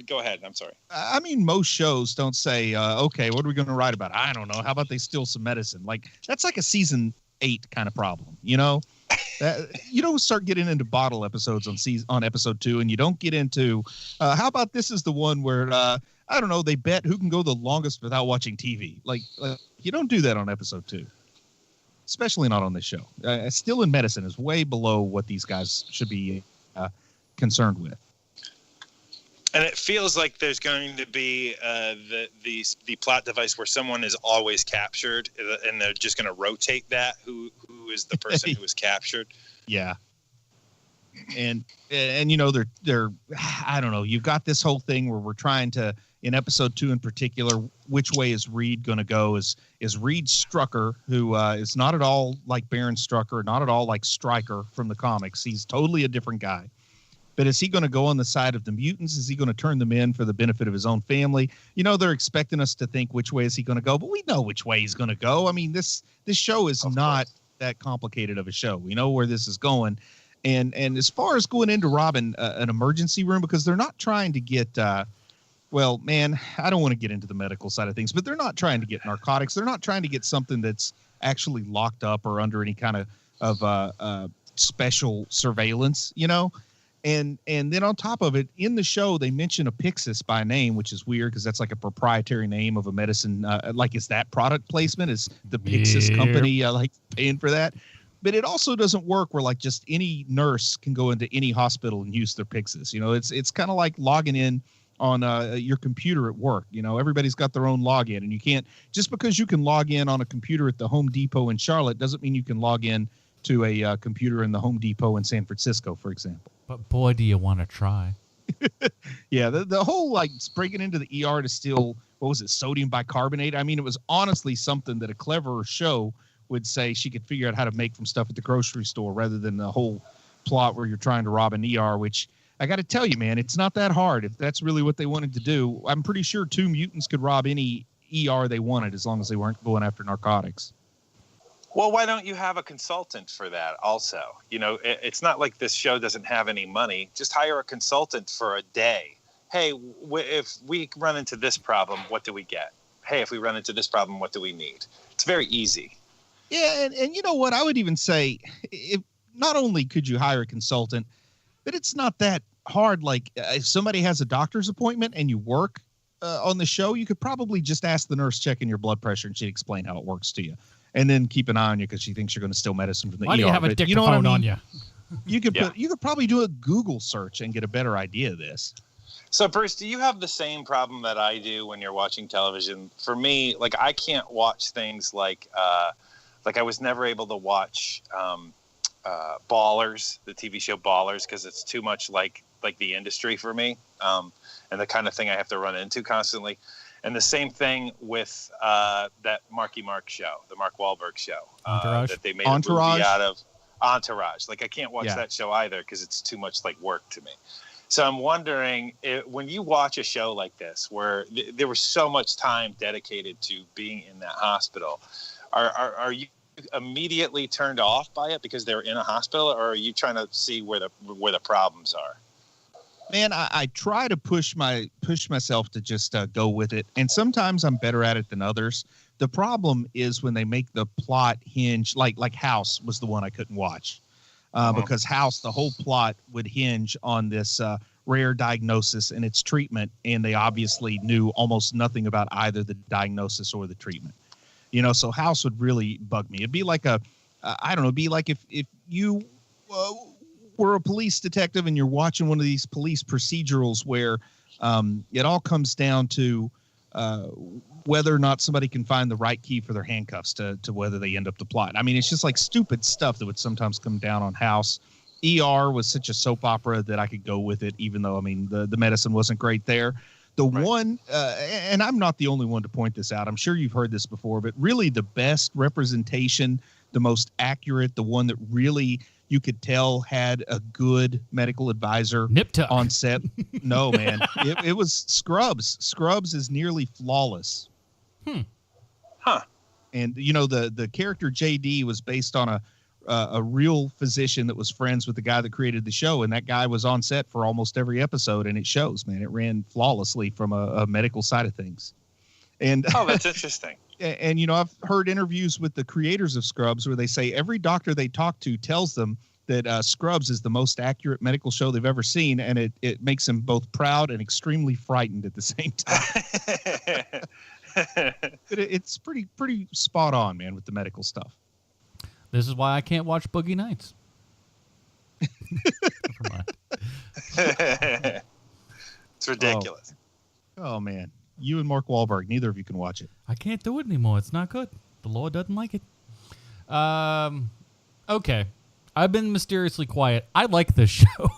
[SPEAKER 2] Go ahead. I'm sorry.
[SPEAKER 3] I mean, most shows don't say, okay, what are we going to write about? I don't know. How about they steal some medicine? Like, that's like a season 8 kind of problem, you don't start getting into bottle episodes on episode 2, and you don't get into, how about this is the one where, I don't know, they bet who can go the longest without watching TV. Like you don't do that on episode 2, especially not on this show. Stealing medicine is way below what these guys should be concerned with.
[SPEAKER 2] And it feels like there's going to be the plot device where someone is always captured, and they're just going to rotate that. Who is the person who was captured?
[SPEAKER 3] Yeah. And you know, they're I don't know. You've got this whole thing where we're trying to, in episode 2 in particular, which way is Reed going to go? Is Reed Strucker, who is not at all like Baron Strucker, not at all like Stryker from the comics. He's totally a different guy. But is he going to go on the side of the mutants? Is he going to turn them in for the benefit of his own family? You know, they're expecting us to think which way is he going to go, but we know which way he's going to go. I mean, this show is not that complicated of a show. We know where this is going. And as far as going into robbing an emergency room, because they're not trying to get, well, man, I don't want to get into the medical side of things, but they're not trying to get narcotics. They're not trying to get something that's actually locked up or under any kind of special surveillance, you know? And then on top of it, in the show, they mention a Pyxis by name, which is weird because that's like a proprietary name of a medicine. Like, is that product placement? Is the Pyxis company like paying for that? But it also doesn't work where like just any nurse can go into any hospital and use their Pyxis. You know, it's kind of like logging in on your computer at work. You know, everybody's got their own login, and you can't, just because you can log in on a computer at the Home Depot in Charlotte doesn't mean you can log in to a computer in the Home Depot in San Francisco, for example.
[SPEAKER 1] But boy, do you want to try.
[SPEAKER 3] Yeah, the whole like breaking into the ER to steal, what was it, sodium bicarbonate? I mean, it was honestly something that a cleverer show would say she could figure out how to make from stuff at the grocery store rather than the whole plot where you're trying to rob an ER, which I got to tell you, man, it's not that hard. If that's really what they wanted to do, I'm pretty sure 2 mutants could rob any ER they wanted as long as they weren't going after narcotics.
[SPEAKER 2] Well, why don't you have a consultant for that also? You know, it's not like this show doesn't have any money. Just hire a consultant for a day. Hey, if we run into this problem, what do we get? Hey, if we run into this problem, what do we need? It's very easy.
[SPEAKER 3] Yeah, and you know what? I would even say, if not only could you hire a consultant, but it's not that hard. Like, if somebody has a doctor's appointment and you work on the show, you could probably just ask the nurse checking your blood pressure, and she'd explain how it works to you. And then keep an eye on you because she thinks you're going to steal medicine from the ER.
[SPEAKER 1] Why do you have a dictaphone
[SPEAKER 3] you know what I mean?
[SPEAKER 1] on you?
[SPEAKER 3] You could probably do a Google search and get a better idea of this.
[SPEAKER 2] So, Bruce, do you have the same problem that I do when you're watching television? For me, like, I can't watch things like I was never able to watch Ballers, the TV show Ballers, because it's too much like the industry for me, and the kind of thing I have to run into constantly. And the same thing with that Marky Mark show, the Mark Wahlberg show, that they made a movie out of. Entourage. Like, I can't watch that show either because it's too much like work to me. So I'm wondering, when you watch a show like this, where there was so much time dedicated to being in that hospital, are you immediately turned off by it because they're in a hospital, or are you trying to see where the problems are?
[SPEAKER 3] Man, I try to push myself to just go with it, and sometimes I'm better at it than others. The problem is when they make the plot hinge, like House was the one I couldn't watch, because House, the whole plot would hinge on this rare diagnosis and its treatment, and they obviously knew almost nothing about either the diagnosis or the treatment. You know, so House would really bug me. It'd be like it'd be like if you were a police detective and you're watching one of these police procedurals where it all comes down to whether or not somebody can find the right key for their handcuffs to whether they end up the plot. I mean, it's just like stupid stuff that would sometimes come down on House. ER was such a soap opera that I could go with it, even though, I mean, the medicine wasn't great there. The one, and I'm not the only one to point this out, I'm sure you've heard this before, but really the best representation, the most accurate, the one that really you could tell had a good medical advisor on set. No, man. It was Scrubs. Scrubs is nearly flawless.
[SPEAKER 2] Huh.
[SPEAKER 3] And, you know, the character JD was based on a real physician that was friends with the guy that created the show, and that guy was on set for almost every episode, and it shows, man. It ran flawlessly from a medical side of things. And
[SPEAKER 2] oh, that's interesting.
[SPEAKER 3] And, you know, I've heard interviews with the creators of Scrubs where they say every doctor they talk to tells them that Scrubs is the most accurate medical show they've ever seen, and it makes them both proud and extremely frightened at the same time. It's pretty spot on, man, with the medical stuff.
[SPEAKER 1] This is why I can't watch Boogie Nights. Never mind.
[SPEAKER 2] It's ridiculous.
[SPEAKER 3] Oh man, you and Mark Wahlberg, neither of you can watch it.
[SPEAKER 1] I can't do it anymore. It's not good. The Lord doesn't like it. Okay. I've been mysteriously quiet. I like this show.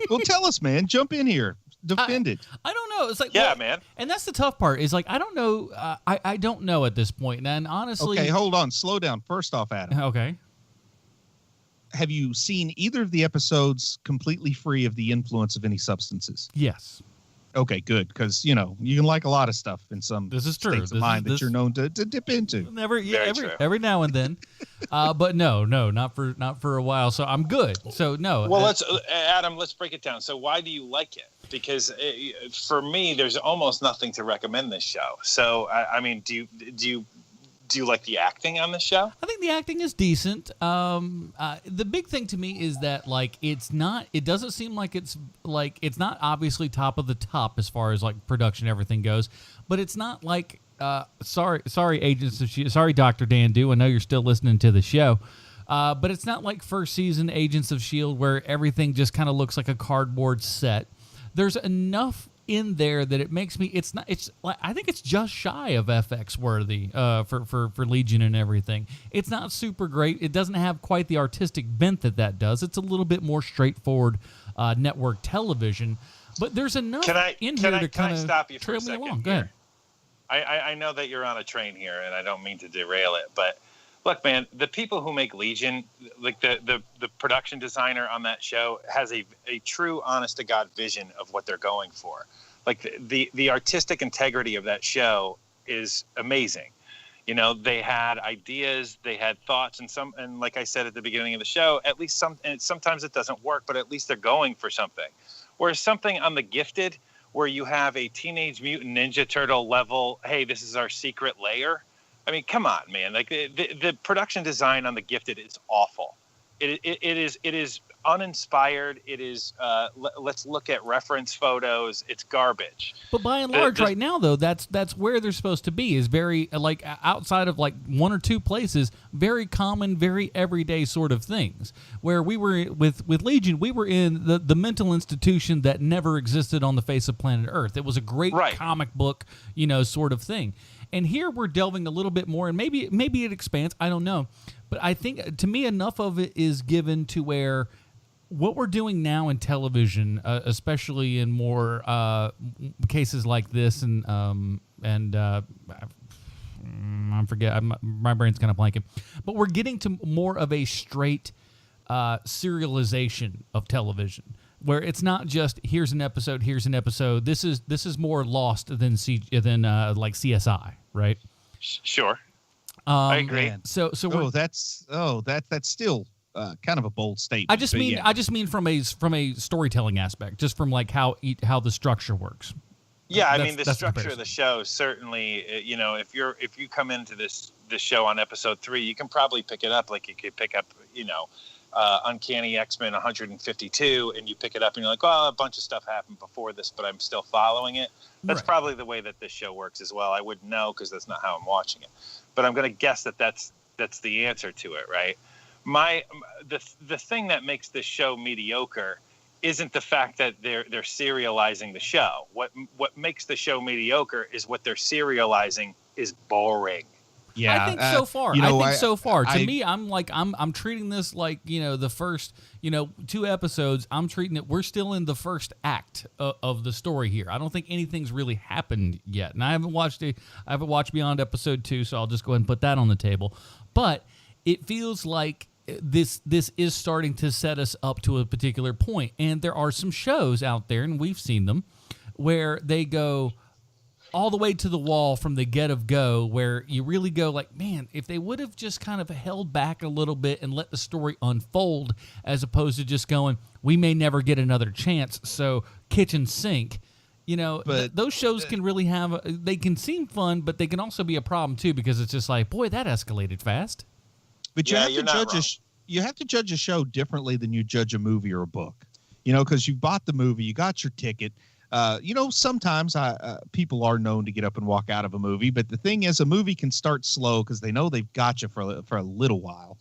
[SPEAKER 3] Well, tell us, man. Jump in here. Defend it.
[SPEAKER 1] I don't know. It's like,
[SPEAKER 2] yeah, man.
[SPEAKER 1] And that's the tough part is like, I don't know. I don't know at this point. And honestly.
[SPEAKER 3] Okay, hold on. Slow down. First off, Adam.
[SPEAKER 1] Okay.
[SPEAKER 3] Have you seen either of the episodes completely free of the influence of any substances?
[SPEAKER 1] Yes.
[SPEAKER 3] Okay, good. Because, you can like a lot of stuff in some
[SPEAKER 1] this is true.
[SPEAKER 3] states of mind that you're known to dip into.
[SPEAKER 1] Every now and then. But no, not for a while. So I'm good. So no.
[SPEAKER 2] Well, Adam, let's break it down. So why do you like it? Because for me, there's almost nothing to recommend this show. So, I mean, do you like the acting on the show?
[SPEAKER 1] I think the acting is decent. The big thing to me is that like it doesn't seem like it's not obviously top of the top as far as like production everything goes, but it's not like sorry Agents of S.H.I.E.L.D., sorry Dr. Dandu, I know you're still listening to the show. But it's not like first season Agents of S.H.I.E.L.D. where everything just kind of looks like a cardboard set. There's enough in there that it makes me I think it's just shy of FX worthy for Legion and everything. It's not super great. It doesn't have quite the artistic bent that does. It's a little bit more straightforward network television, but there's enough in here to kind of
[SPEAKER 2] stop you for
[SPEAKER 1] trail
[SPEAKER 2] a
[SPEAKER 1] me
[SPEAKER 2] second
[SPEAKER 1] along. Go ahead.
[SPEAKER 2] I know that you're on a train here, and I don't mean to derail it, but look, man, the people who make Legion, like the production designer on that show, has a true, honest-to-God vision of what they're going for. Like the artistic integrity of that show is amazing. They had ideas, they had thoughts, and like I said at the beginning of the show, at least sometimes it doesn't work, but at least they're going for something. Whereas something on The Gifted, where you have a Teenage Mutant Ninja Turtle level, hey, this is our secret lair. I mean, come on, man. Like the production design on The Gifted is awful. It is uninspired. It is let's look at reference photos. It's garbage.
[SPEAKER 1] But by and large, right now though, that's where they're supposed to be. Is very like outside of like one or two places, very common, very everyday sort of things. Where we were with Legion, we were in the mental institution that never existed on the face of planet Earth. It was a great comic book, sort of thing. And here we're delving a little bit more, and maybe it expands. I don't know. But I think, to me, enough of it is given to where what we're doing now in television, especially in more cases like this, I forget, my brain's kind of blanking. But we're getting to more of a straight serialization of television, where it's not just here's an episode. This is more Lost than like CSI, right?
[SPEAKER 2] Sure, I agree.
[SPEAKER 3] Man.
[SPEAKER 2] So
[SPEAKER 3] that's still kind of a bold statement.
[SPEAKER 1] I just mean from a storytelling aspect, just from like how the structure works.
[SPEAKER 2] Yeah, I mean the structure of the show certainly. If you come into this show on episode 3, you can probably pick it up like you could pick up Uncanny X-Men 152, and you pick it up and you're like, well, a bunch of stuff happened before this, but I'm still following it. That's probably the way that this show works as well. I wouldn't know because that's not how I'm watching it, but I'm going to guess that's the answer to it, right? The thing that makes this show mediocre isn't the fact that they're serializing the show. What makes the show mediocre is what they're serializing is boring.
[SPEAKER 3] Yeah,
[SPEAKER 1] I think so far. To me, I'm treating this like the first 2 episodes. I'm treating it. We're still in the first act of the story here. I don't think anything's really happened yet, and I haven't watched beyond episode 2, so I'll just go ahead and put that on the table. But it feels like this is starting to set us up to a particular point, and there are some shows out there, and we've seen them, where they go all the way to the wall from the get-of-go, where you really go like, man, if they would have just kind of held back a little bit and let the story unfold, as opposed to just going, we may never get another chance, so kitchen sink. Those shows can really they can seem fun, but they can also be a problem too, because it's just like, boy, that escalated fast.
[SPEAKER 3] But you have to judge a show differently than you judge a movie or a book, because you bought the movie, you got your ticket. Sometimes people are known to get up and walk out of a movie, but the thing is, a movie can start slow because they know they've got you for a little while.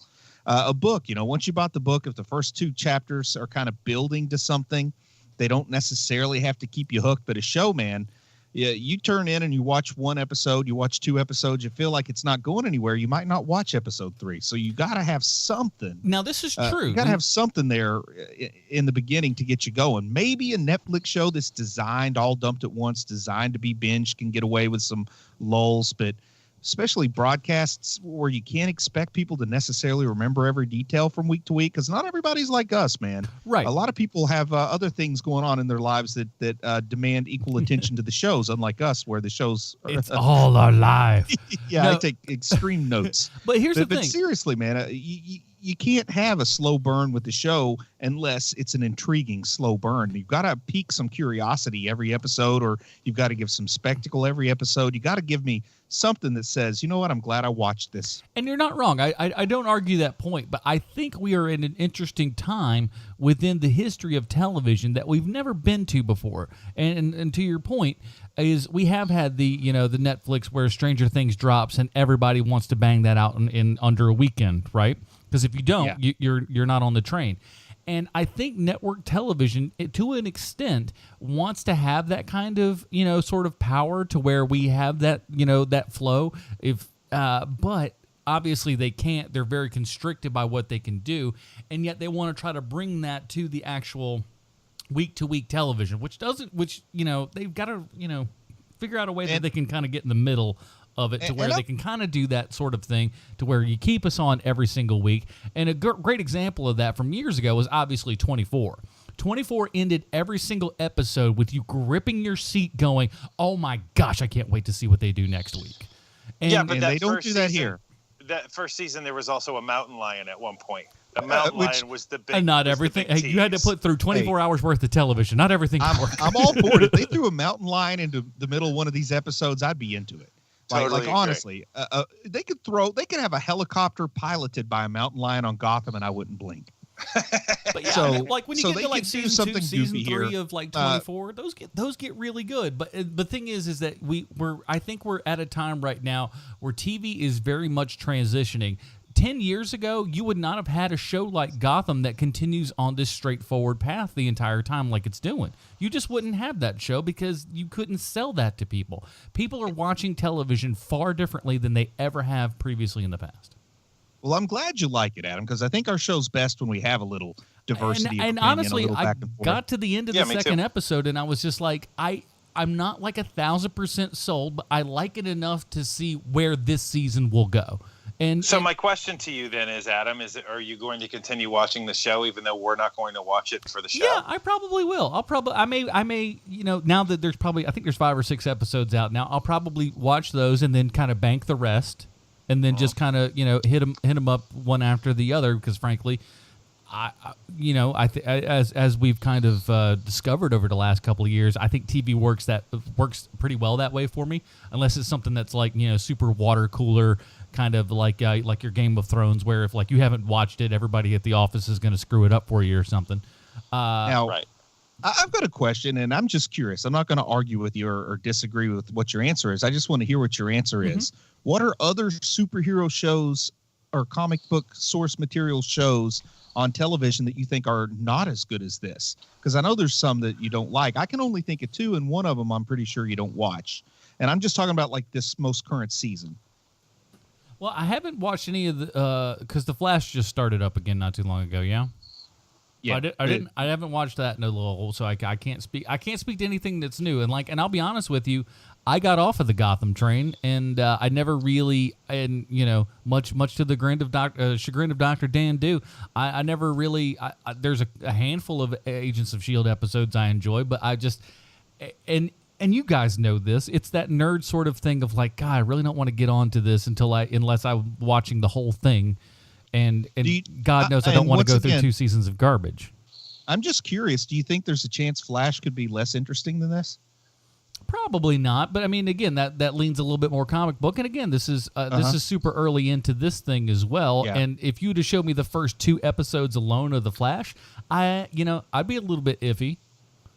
[SPEAKER 3] A book, once you bought the book, if the first 2 chapters are kind of building to something, They don't necessarily have to keep you hooked, but a show, man, you turn in and you watch one episode, you watch 2 episodes, you feel like it's not going anywhere, you might not watch episode 3. So you got to have something.
[SPEAKER 1] Now, this is true.
[SPEAKER 3] You got to have something there in the beginning to get you going. Maybe a Netflix show that's designed, all dumped at once, designed to be binged, can get away with some lulls, but especially broadcasts where you can't expect people to necessarily remember every detail from week to week, because not everybody's like us, man.
[SPEAKER 1] Right.
[SPEAKER 3] A lot of people have other things going on in their lives that demand equal attention to the shows, unlike us, where the shows are,
[SPEAKER 1] it's all our life.
[SPEAKER 3] Yeah,
[SPEAKER 1] No.
[SPEAKER 3] I take extreme notes.
[SPEAKER 1] But here's the
[SPEAKER 3] But
[SPEAKER 1] thing.
[SPEAKER 3] seriously, man, you can't have a slow burn with the show unless it's an intriguing slow burn. You've got to pique some curiosity every episode, or you've got to give some spectacle every episode. You got to give me something that says, you know what, I'm glad I watched this.
[SPEAKER 1] And you're not wrong. I don't argue that point, but I think we are in an interesting time within the history of television that we've never been to before. And to your point, is we have had the Netflix where Stranger Things drops and everybody wants to bang that out in under a weekend, right? Because if you don't, you're not on the train. And I think network television, to an extent, wants to have that kind of, sort of power to where we have that, that flow. But obviously they can't. They're very constricted by what they can do. And yet they want to try to bring that to the actual week-to-week television, they've got to, figure out a way that they can kind of get in the middle of it to where they can kind of do that sort of thing to where you keep us on every single week. And a great example of that from years ago was obviously 24. 24 ended every single episode with you gripping your seat going, oh my gosh, I can't wait to see what they do next week.
[SPEAKER 2] But
[SPEAKER 3] they don't do that here.
[SPEAKER 2] That first season, there was also a mountain lion at one point. The mountain lion was the big.
[SPEAKER 1] And not everything. Hey, you had to put through 24 hours worth of television. Not everything.
[SPEAKER 3] I'm all for it. If they threw a mountain lion into the middle of one of these episodes, I'd be into it.
[SPEAKER 2] Totally
[SPEAKER 3] Honestly, they could have a helicopter piloted by a mountain lion on Gotham, and I wouldn't blink.
[SPEAKER 1] But yeah,
[SPEAKER 3] So-
[SPEAKER 1] like when you
[SPEAKER 3] so
[SPEAKER 1] get
[SPEAKER 3] they
[SPEAKER 1] to like
[SPEAKER 3] could do
[SPEAKER 1] season 2,
[SPEAKER 3] something
[SPEAKER 1] season
[SPEAKER 3] goofy
[SPEAKER 1] 3
[SPEAKER 3] here.
[SPEAKER 1] of like 24, those get really good. But the thing is that I think we're at a time right now where TV is very much transitioning. 10 years ago, you would not have had a show like Gotham that continues on this straightforward path the entire time like it's doing. You just wouldn't have that show because you couldn't sell that to people. People are watching television far differently than they ever have previously in the past.
[SPEAKER 3] Well, I'm glad you like it, Adam, because I think our show's best when we have a little diversity.
[SPEAKER 1] And
[SPEAKER 3] of opinion,
[SPEAKER 1] honestly,
[SPEAKER 3] a little
[SPEAKER 1] I
[SPEAKER 3] back and forth.
[SPEAKER 1] got to the end of the second episode, and I was just like, I'm not like 1,000% sold, but I like it enough to see where this season will go. And
[SPEAKER 2] so my question to you then is, Adam, are you going to continue watching the show even though we're not going to watch it for the show?
[SPEAKER 1] Yeah, I probably will. I may, now that I think there's 5 or 6 episodes out now, I'll probably watch those and then kind of bank the rest, and then just kind of hit them up one after the other because frankly, as we've kind of discovered over the last couple of years, I think TV works pretty well that way for me, unless it's something that's like super water cooler. Kind of like your Game of Thrones, where if like you haven't watched it, everybody at the office is going to screw it up for you or something.
[SPEAKER 3] Now, I've got a question, and I'm just curious. I'm not going to argue with you or disagree with what your answer is. I just want to hear what your answer is. What are other superhero shows or comic book source material shows on television that you think are not as good as this? Because I know there's some that you don't like. I can only think of 2, and one of them I'm pretty sure you don't watch. And I'm just talking about like this most current season.
[SPEAKER 1] Well, I haven't watched any of the because the Flash just started up again not too long ago. Yeah. I haven't watched that in a little, so I can't speak. I can't speak to anything that's new. And I'll be honest with you, I got off of the Gotham train, and I never really, and much to the chagrin of Dr. Dan Do, I never really. There's a handful of Agents of S.H.I.E.L.D. episodes I enjoy, but I just and you guys know this. It's that nerd sort of thing of like, God, I really don't want to get onto this unless I'm watching the whole thing. And God knows I don't want to go through 2 seasons of garbage.
[SPEAKER 3] I'm just curious. Do you think there's a chance Flash could be less interesting than this?
[SPEAKER 1] Probably not. But I mean, again, that leans a little bit more comic book. And again, this is super early into this thing as well. Yeah. And if you were to show me the first 2 episodes alone of the Flash, I'd be a little bit iffy.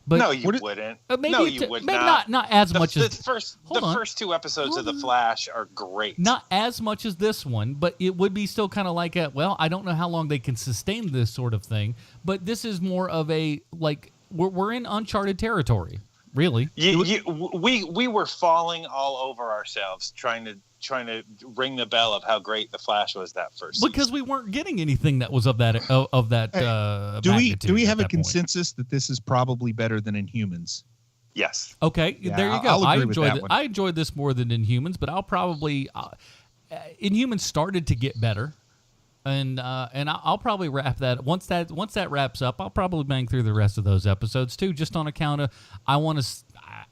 [SPEAKER 1] But
[SPEAKER 2] no, you wouldn't.
[SPEAKER 1] Maybe
[SPEAKER 2] you would not.
[SPEAKER 1] Not as much as
[SPEAKER 2] the first 2 episodes of The Flash are great.
[SPEAKER 1] Not as much as this one, but it would be still kind of like I don't know how long they can sustain this sort of thing. But this is more of a like we're in uncharted territory, really.
[SPEAKER 2] We were falling all over ourselves trying to ring the bell of how great The Flash was that first season.
[SPEAKER 1] Because we weren't getting anything that was of that
[SPEAKER 3] Do we have a
[SPEAKER 1] point.
[SPEAKER 3] consensus that this is probably better than Inhumans?
[SPEAKER 2] Yes.
[SPEAKER 1] Okay,
[SPEAKER 3] Yeah,
[SPEAKER 1] there you go.
[SPEAKER 3] I'll
[SPEAKER 1] I
[SPEAKER 3] agree with that one.
[SPEAKER 1] I enjoyed this more than Inhumans, but I'll probably Inhumans started to get better, and I'll probably wrap that once that wraps up. I'll probably bang through the rest of those episodes too, just on account of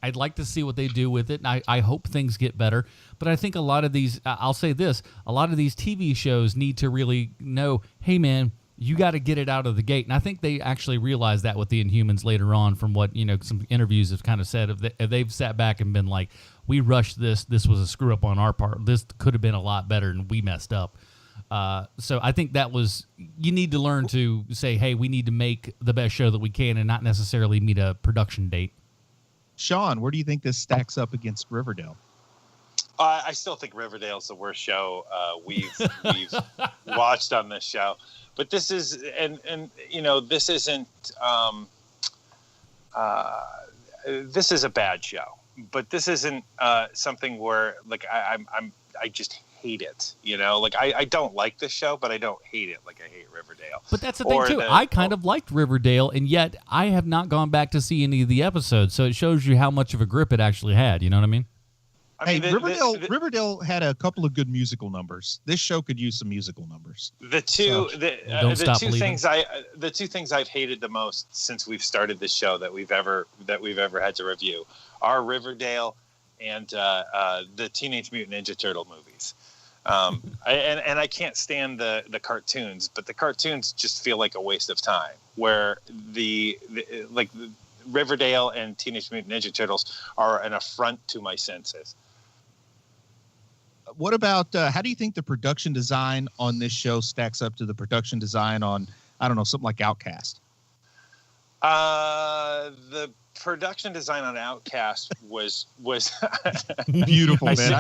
[SPEAKER 1] I'd like to see what they do with it. And I hope things get better, but I think a lot of these I'll say this: a lot of these TV shows need to really know, hey man, you got to get it out of the gate. And I think they actually realized that with the Inhumans later on, from what some interviews have kind of said. They've sat back and been like, we rushed this. This was a screw up on our part. This could have been a lot better, and we messed up. So I think you need to learn to say, hey, we need to make the best show that we can and not necessarily meet a production date.
[SPEAKER 3] Sean, where do you think this stacks up against Riverdale?
[SPEAKER 2] I still think Riverdale's the worst show we've watched on this show. But this is, and this isn't. This is a bad show, but this isn't something where like I just hate it. I don't like this show, but I don't hate it like I hate Riverdale.
[SPEAKER 1] But that's the thing too. I kind of liked Riverdale, and yet I have not gone back to see any of the episodes. So it shows you how much of a grip it actually had. You know what I mean?
[SPEAKER 3] Riverdale had a couple of good musical numbers. This show could use some musical numbers.
[SPEAKER 2] The two things I've hated the most since we've started this show that we've ever had to review are Riverdale and the Teenage Mutant Ninja Turtle movies. I can't stand the cartoons, but the cartoons just feel like a waste of time. Where the Riverdale and Teenage Mutant Ninja Turtles are an affront to my senses.
[SPEAKER 3] What about how do you think the production design on this show stacks up to the production design on, I don't know, something like Outcast?
[SPEAKER 2] The production design on Outcast was
[SPEAKER 3] beautiful, man.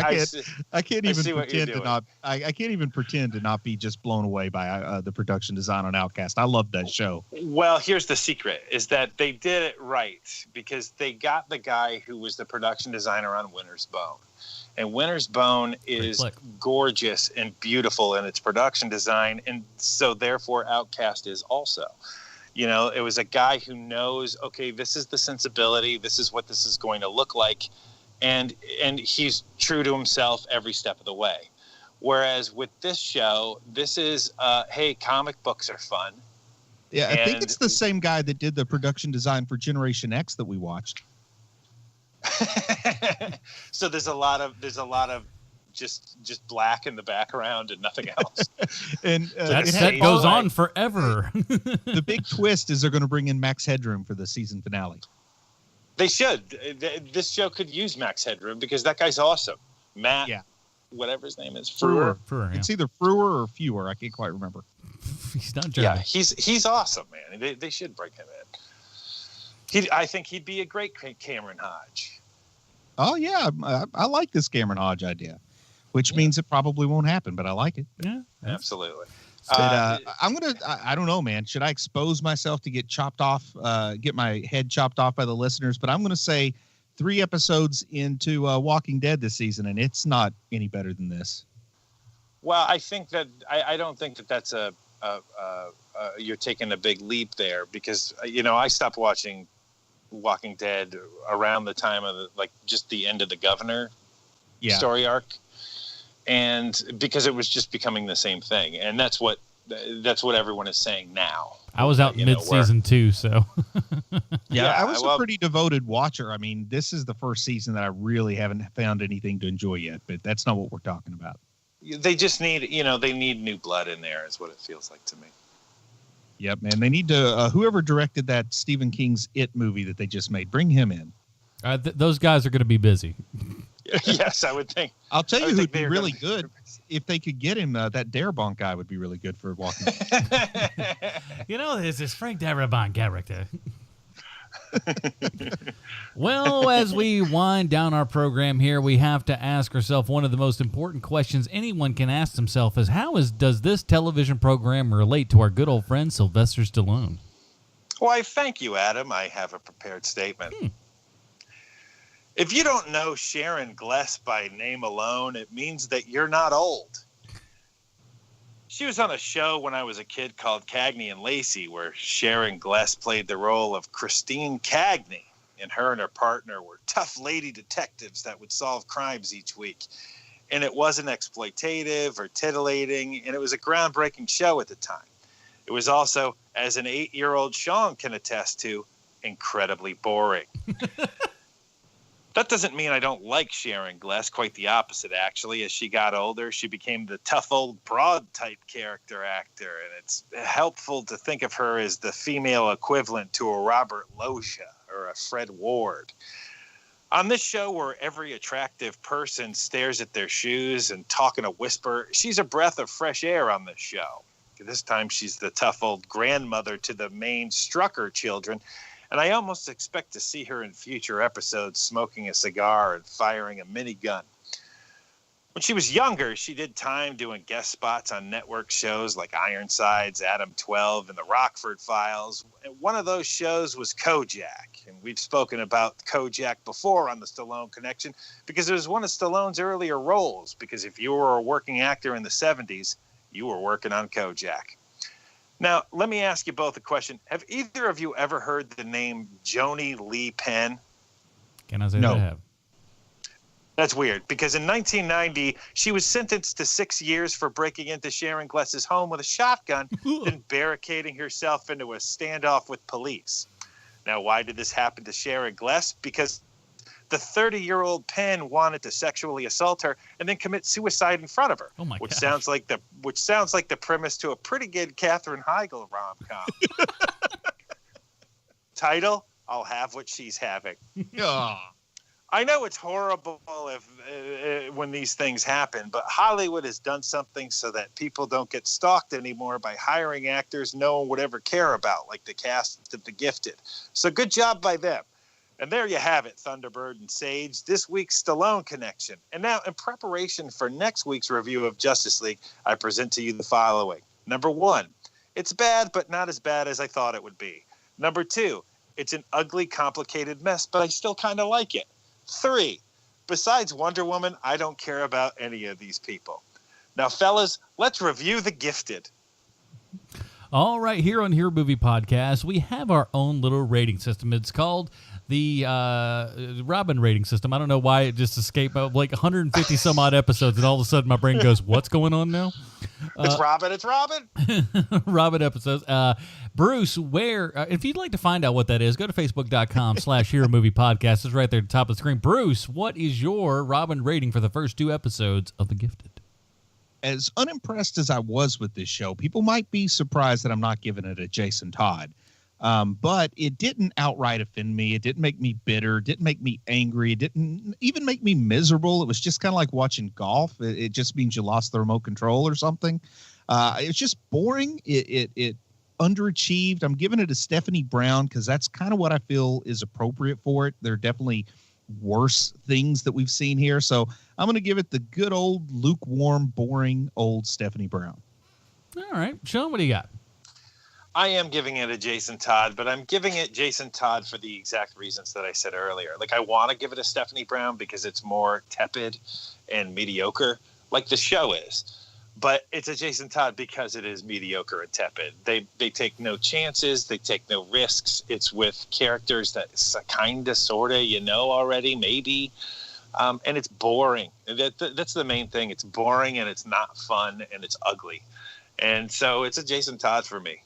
[SPEAKER 3] I can't even pretend to not be just blown away by the production design on Outcast. I love that show.
[SPEAKER 2] Well, here's the secret: is that they did it right because they got the guy who was the production designer on Winter's Bone. And Winter's Bone is gorgeous and beautiful in its production design, and so therefore Outcast is also. It was a guy who knows, okay, this is the sensibility, this is what this is going to look like, and he's true to himself every step of the way. Whereas with this show, this is, hey, comic books are fun.
[SPEAKER 3] Yeah, I think it's the same guy that did the production design for Generation X that we watched.
[SPEAKER 2] So there's a lot of just black in the background and nothing else.
[SPEAKER 1] And that set goes on forever.
[SPEAKER 3] The big twist is they're going to bring in Max Headroom for the season finale.
[SPEAKER 2] They should. This show could use Max Headroom because that guy's awesome. Matt, whatever his name is,
[SPEAKER 3] Frewer.
[SPEAKER 1] Yeah.
[SPEAKER 3] It's either Frewer or Fewer. I can't quite remember.
[SPEAKER 1] He's not German.
[SPEAKER 2] Yeah, he's awesome, man. They should bring him in. I think he'd be a great Cameron Hodge.
[SPEAKER 3] Oh yeah, I like this Cameron Hodge idea, which means it probably won't happen, but I like it.
[SPEAKER 1] Yeah,
[SPEAKER 2] absolutely.
[SPEAKER 3] But I'm gonna. I don't know, man. Should I expose myself to get chopped off, get my head chopped off by the listeners? But I'm gonna say 3 episodes into Walking Dead this season, and it's not any better than this.
[SPEAKER 2] Well, I think that I don't think that that's you're taking a big leap there because I stopped watching Walking Dead around the time of just the end of the Governor story arc, and because it was just becoming the same thing, and that's what everyone is saying now.
[SPEAKER 1] I was out mid-season too, so
[SPEAKER 3] I was a pretty devoted watcher. I mean, this is the first season that I really haven't found anything to enjoy yet, but that's not what we're talking about.
[SPEAKER 2] They just need they need new blood in there is what it feels like to me.
[SPEAKER 3] Yep, man. They need to whoever directed that Stephen King's It movie that they just made, bring him in.
[SPEAKER 1] Those guys are going to be busy.
[SPEAKER 2] Yes, I would think.
[SPEAKER 3] I'll tell you who'd be really good if they could get him. That Darabont guy would be really good for Walking Dead.
[SPEAKER 1] There's this Frank Darabont character. Well, as we wind down our program here, we have to ask ourselves one of the most important questions anyone can ask themselves is does this television program relate to our good old friend Sylvester Stallone?
[SPEAKER 2] Why, thank you, Adam. I have a prepared statement. If you don't know Sharon Gless by name alone, it means that you're not old. She was on a show when I was a kid called Cagney and Lacey, where Sharon Gless played the role of Christine Cagney, and her partner were tough lady detectives that would solve crimes each week. And it wasn't exploitative or titillating, and it was a groundbreaking show at the time. It was also, as an 8-year-old Sean can attest to, incredibly boring. That doesn't mean I don't like Sharon Gless. Quite the opposite, actually. As she got older, she became the tough old broad type character actor, and it's helpful to think of her as the female equivalent to a Robert Loggia or a Fred Ward. On this show, where every attractive person stares at their shoes and talk in a whisper, she's a breath of fresh air on this show. This time, she's the tough old grandmother to the main Strucker children, and I almost expect to see her in future episodes smoking a cigar and firing a minigun. When she was younger, she did time doing guest spots on network shows like Ironsides, Adam 12, and The Rockford Files. And one of those shows was Kojak, and we've spoken about Kojak before on the Stallone Connection because it was one of Stallone's earlier roles, because if you were a working actor in the 70s, you were working on Kojak. Now, let me ask you both a question. Have either of you ever heard the name Joni Lee Penn?
[SPEAKER 1] Can I say
[SPEAKER 3] No.
[SPEAKER 1] that I have?
[SPEAKER 2] That's weird, because in 1990, she was sentenced to 6 years for breaking into Sharon Gless's home with a shotgun and barricading herself into a standoff with police. Now, why did this happen to Sharon Gless? Because the 30-year-old Penn wanted to sexually assault her and then commit suicide in front of her, which sounds like the premise to a pretty good Katherine Heigl rom-com. Title: I'll have what she's having. I know it's horrible when these things happen, but Hollywood has done something so that people don't get stalked anymore by hiring actors no one would ever care about, like the cast of The Gifted. So good job by them. And there you have it, Thunderbird and Sage, this week's Stallone Connection. And now, in preparation for next week's review of Justice League, I present to you the following. Number 1, it's bad, but not as bad as I thought it would be. Number 2, it's an ugly, complicated mess, but I still kind of like it. 3, besides Wonder Woman, I don't care about any of these people. Now, fellas, let's review The Gifted.
[SPEAKER 1] All right, here on Hero Movie Podcast, we have our own little rating system. It's called the Robin rating system. I don't know why it just escaped like 150 some odd episodes, and all of a sudden my brain goes, what's going on now?
[SPEAKER 2] It's Robin.
[SPEAKER 1] Robin episodes. Bruce, if you'd like to find out what that is, go to facebook.com/Hero Movie Podcast. It's right there at the top of the screen. Bruce, what is your Robin rating for the first 2 episodes of The Gifted?
[SPEAKER 3] As unimpressed as I was with this show, people might be surprised that I'm not giving it a Jason Todd. But it didn't outright offend me. It didn't make me bitter. It didn't make me angry. It didn't even make me miserable. It was just kind of like watching golf. It just means you lost the remote control or something. It's just boring. It underachieved. I'm giving it a Stephanie Brown because that's kind of what I feel is appropriate for it. There are definitely worse things that we've seen here. So I'm going to give it the good old lukewarm, boring old Stephanie Brown.
[SPEAKER 1] All right. Sean, what do you got?
[SPEAKER 2] I am giving it a Jason Todd, but I'm giving it Jason Todd for the exact reasons that I said earlier. Like, I want to give it a Stephanie Brown because it's more tepid and mediocre, like the show is. But it's a Jason Todd because it is mediocre and tepid. They take no chances. They take no risks. It's with characters that kind of, sort of, already, maybe. And it's boring. That's the main thing. It's boring, and it's not fun, and it's ugly. And so it's a Jason Todd for me.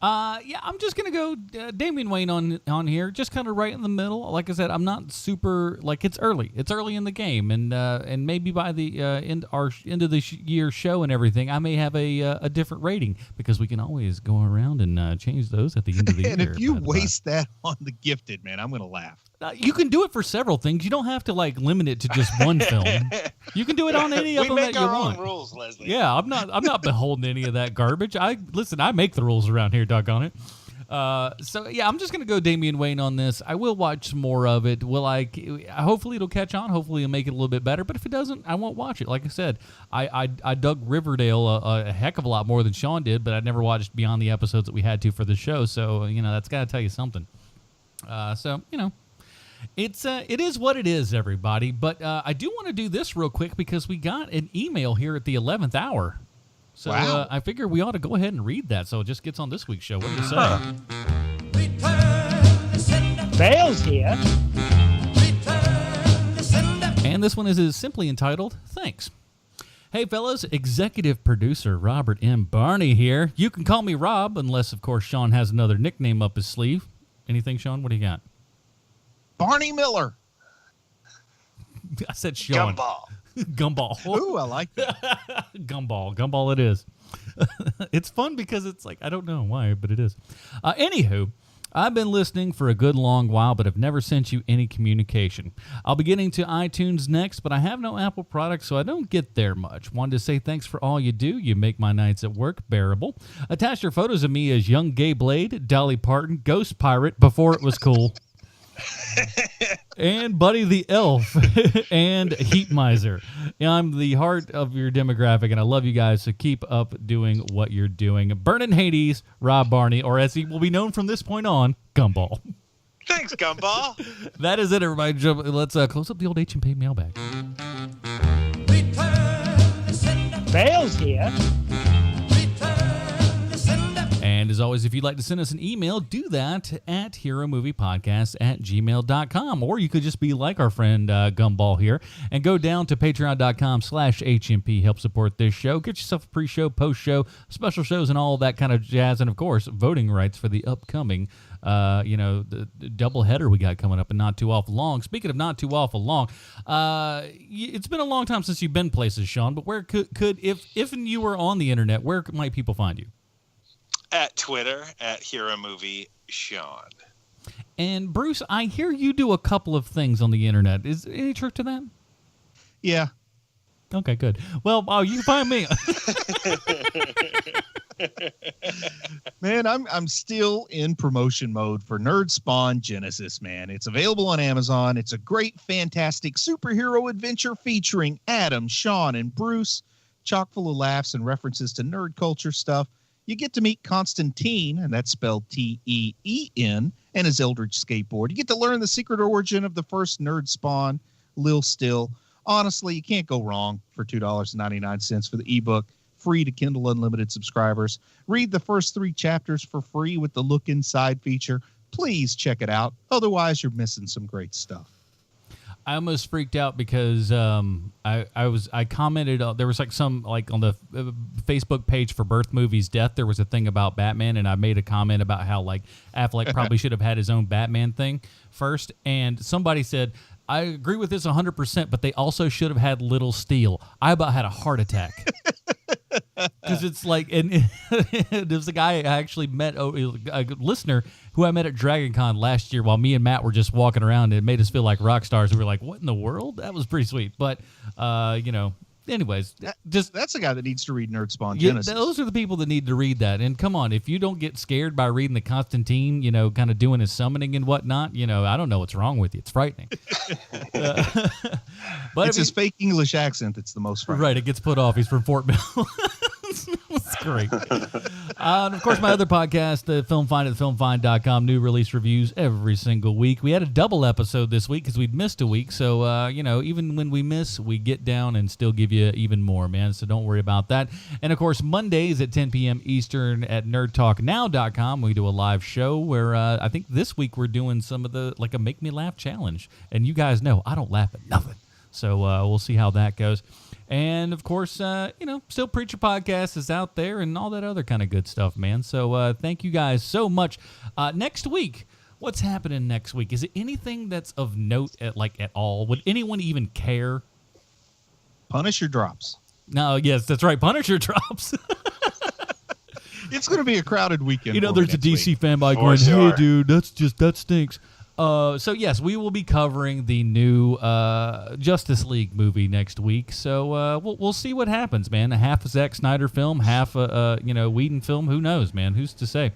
[SPEAKER 1] Yeah, I'm just going to go Damian Wayne on here, just kind of right in the middle. Like I said, I'm not super, it's early. It's early in the game, and maybe by the end of this year show and everything, I may have a different rating, because we can always go around and change those at the end of the year.
[SPEAKER 3] And if you waste that on The Gifted, man, I'm going to laugh.
[SPEAKER 1] You can do it for several things. You don't have to limit it to just one film. You can do it on any of them that you want.
[SPEAKER 2] We make our own rules, Leslie.
[SPEAKER 1] Yeah, I'm not beholden to any of that garbage. I make the rules around here, doggone it. So yeah, I'm just gonna go Damian Wayne on this. I will watch some more of it. Hopefully it'll catch on. Hopefully it'll make it a little bit better. But if it doesn't, I won't watch it. Like I said, I dug Riverdale a heck of a lot more than Sean did, but I never watched beyond the episodes that we had to for the show. So that's got to tell you something. It is what it is, everybody. But I do want to do this real quick because we got an email here at the 11th hour. So
[SPEAKER 3] wow.
[SPEAKER 1] I figure we ought to go ahead and read that. So it just gets on this week's show. What do you say?
[SPEAKER 11] Vale's here.
[SPEAKER 1] And this one is simply entitled, Thanks. Hey, fellas, executive producer Robert M. Barney here. You can call me Rob, unless, of course, Sean has another nickname up his sleeve. Anything, Sean? What do you got?
[SPEAKER 3] Barney Miller.
[SPEAKER 1] I said Sean.
[SPEAKER 2] Gumball.
[SPEAKER 1] Gumball.
[SPEAKER 3] Ooh, I like that.
[SPEAKER 1] Gumball. Gumball it is. It's fun because it's like, I don't know why, but it is. Anywho, I've been listening for a good long while, but have never sent you any communication. I'll be getting to iTunes next, but I have no Apple products, so I don't get there much. Wanted to say thanks for all you do. You make my nights at work bearable. Attach your photos of me as young Gay Blade, Dolly Parton, Ghost Pirate before it was cool. And Buddy the Elf and Heat Miser. I'm the heart of your demographic, and I love you guys, so keep up doing what you're doing. Burnin' Hades, Rob Barney, or as he will be known from this point on, Gumball.
[SPEAKER 2] Thanks, Gumball.
[SPEAKER 1] That is it, everybody. Let's close up the old H&P mailbag.
[SPEAKER 11] Vale's here.
[SPEAKER 1] And as always, if you'd like to send us an email, do that at heromoviepodcast@gmail.com. Or you could just be like our friend Gumball here and go down to patreon.com/HMP. Help support this show. Get yourself a pre-show, post-show, special shows, and all that kind of jazz. And, of course, voting rights for the upcoming, the double header we got coming up and not too awful long. Speaking of not too awful long, it's been a long time since you've been places, Sean, but where could if you were on the internet, where might people find you?
[SPEAKER 2] At Twitter, at Hero Movie Sean.
[SPEAKER 1] And Bruce, I hear you do a couple of things on the internet. Is there any truth to that?
[SPEAKER 3] Yeah.
[SPEAKER 1] Okay, good. Well, you can find me.
[SPEAKER 3] Man, I'm still in promotion mode for Nerd Spawn Genesis, man. It's available on Amazon. It's a great, fantastic superhero adventure featuring Adam, Sean, and Bruce. Chock full of laughs and references to nerd culture stuff. You get to meet Constantine, and that's spelled T-E-E-N, and his Eldritch skateboard. You get to learn the secret origin of the first Nerd Spawn, Lil Still. Honestly, you can't go wrong for $2.99 for the ebook, free to Kindle Unlimited subscribers. Read the first 3 chapters for free with the Look Inside feature. Please check it out. Otherwise, you're missing some great stuff.
[SPEAKER 1] I almost freaked out because I commented there was on the Facebook page for Birth Movies Death, there was a thing about Batman, and I made a comment about how Affleck probably should have had his own Batman thing first, and somebody said, I agree with this 100%, but they also should have had Little Steel. I about had a heart attack. Because it's and there's a guy I actually met, a listener who I met at DragonCon last year while me and Matt were just walking around, and it made us feel like rock stars. We were like, what in the world? That was pretty sweet. But, anyways.
[SPEAKER 3] That's the guy that needs to read Nerd Spawn Genesis.
[SPEAKER 1] Those are the people that need to read that. And come on, if you don't get scared by reading the Constantine, kind of doing his summoning and whatnot, I don't know what's wrong with you. It's frightening. But
[SPEAKER 3] it's his fake English accent that's the most frightening.
[SPEAKER 1] Right, it gets put off. He's from Fort Mill. That's great. And of course, my other podcast, the Film Find at filmfind.com, new release reviews every single week. We had a double episode this week because we'd missed a week. So, even when we miss, we get down and still give you even more, man. So don't worry about that. And of course, Mondays at 10 p.m. Eastern at nerdtalknow.com, we do a live show where I think this week we're doing some of the, a Make Me Laugh challenge. And you guys know I don't laugh at nothing. So we'll see how that goes. And, of course, Still Preacher Podcast is out there and all that other kind of good stuff, man. So thank you guys so much. Next week, what's happening next week? Is it anything that's of note at all? Would anyone even care?
[SPEAKER 3] Punisher drops.
[SPEAKER 1] No, yes, that's right. Punisher drops.
[SPEAKER 3] It's going to be a crowded weekend.
[SPEAKER 1] There's a DC fanboy going, hey, dude, that stinks. So, yes, we will be covering the new Justice League movie next week. So we'll see what happens, man. Half a Zack Snyder film, half a Whedon film. Who knows, man? Who's to say?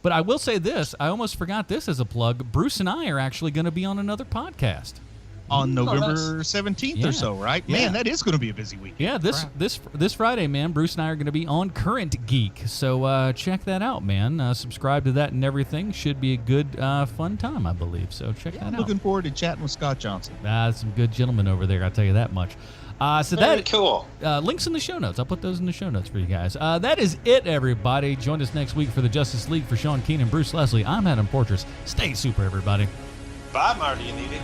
[SPEAKER 1] But I will say this. I almost forgot this as a plug. Bruce and I are actually going to be on another podcast.
[SPEAKER 3] On November 17th or so, right?
[SPEAKER 1] Yeah.
[SPEAKER 3] Man, that is going to be a busy week.
[SPEAKER 1] Yeah, this Friday, man, Bruce and I are going to be on Current Geek. So check that out, man. Subscribe to that and everything. Should be a good, fun time, I believe. So check that out.
[SPEAKER 3] Looking forward to chatting with Scott Johnson.
[SPEAKER 1] Some good gentlemen over there, I'll tell you that much. So
[SPEAKER 2] Very cool.
[SPEAKER 1] Links in the show notes. I'll put those in the show notes for you guys. That is it, everybody. Join us next week for the Justice League. For Sean Keenan, Bruce Leslie, I'm Adam Portrais. Stay super, everybody.
[SPEAKER 2] Bye, Marty and Edie.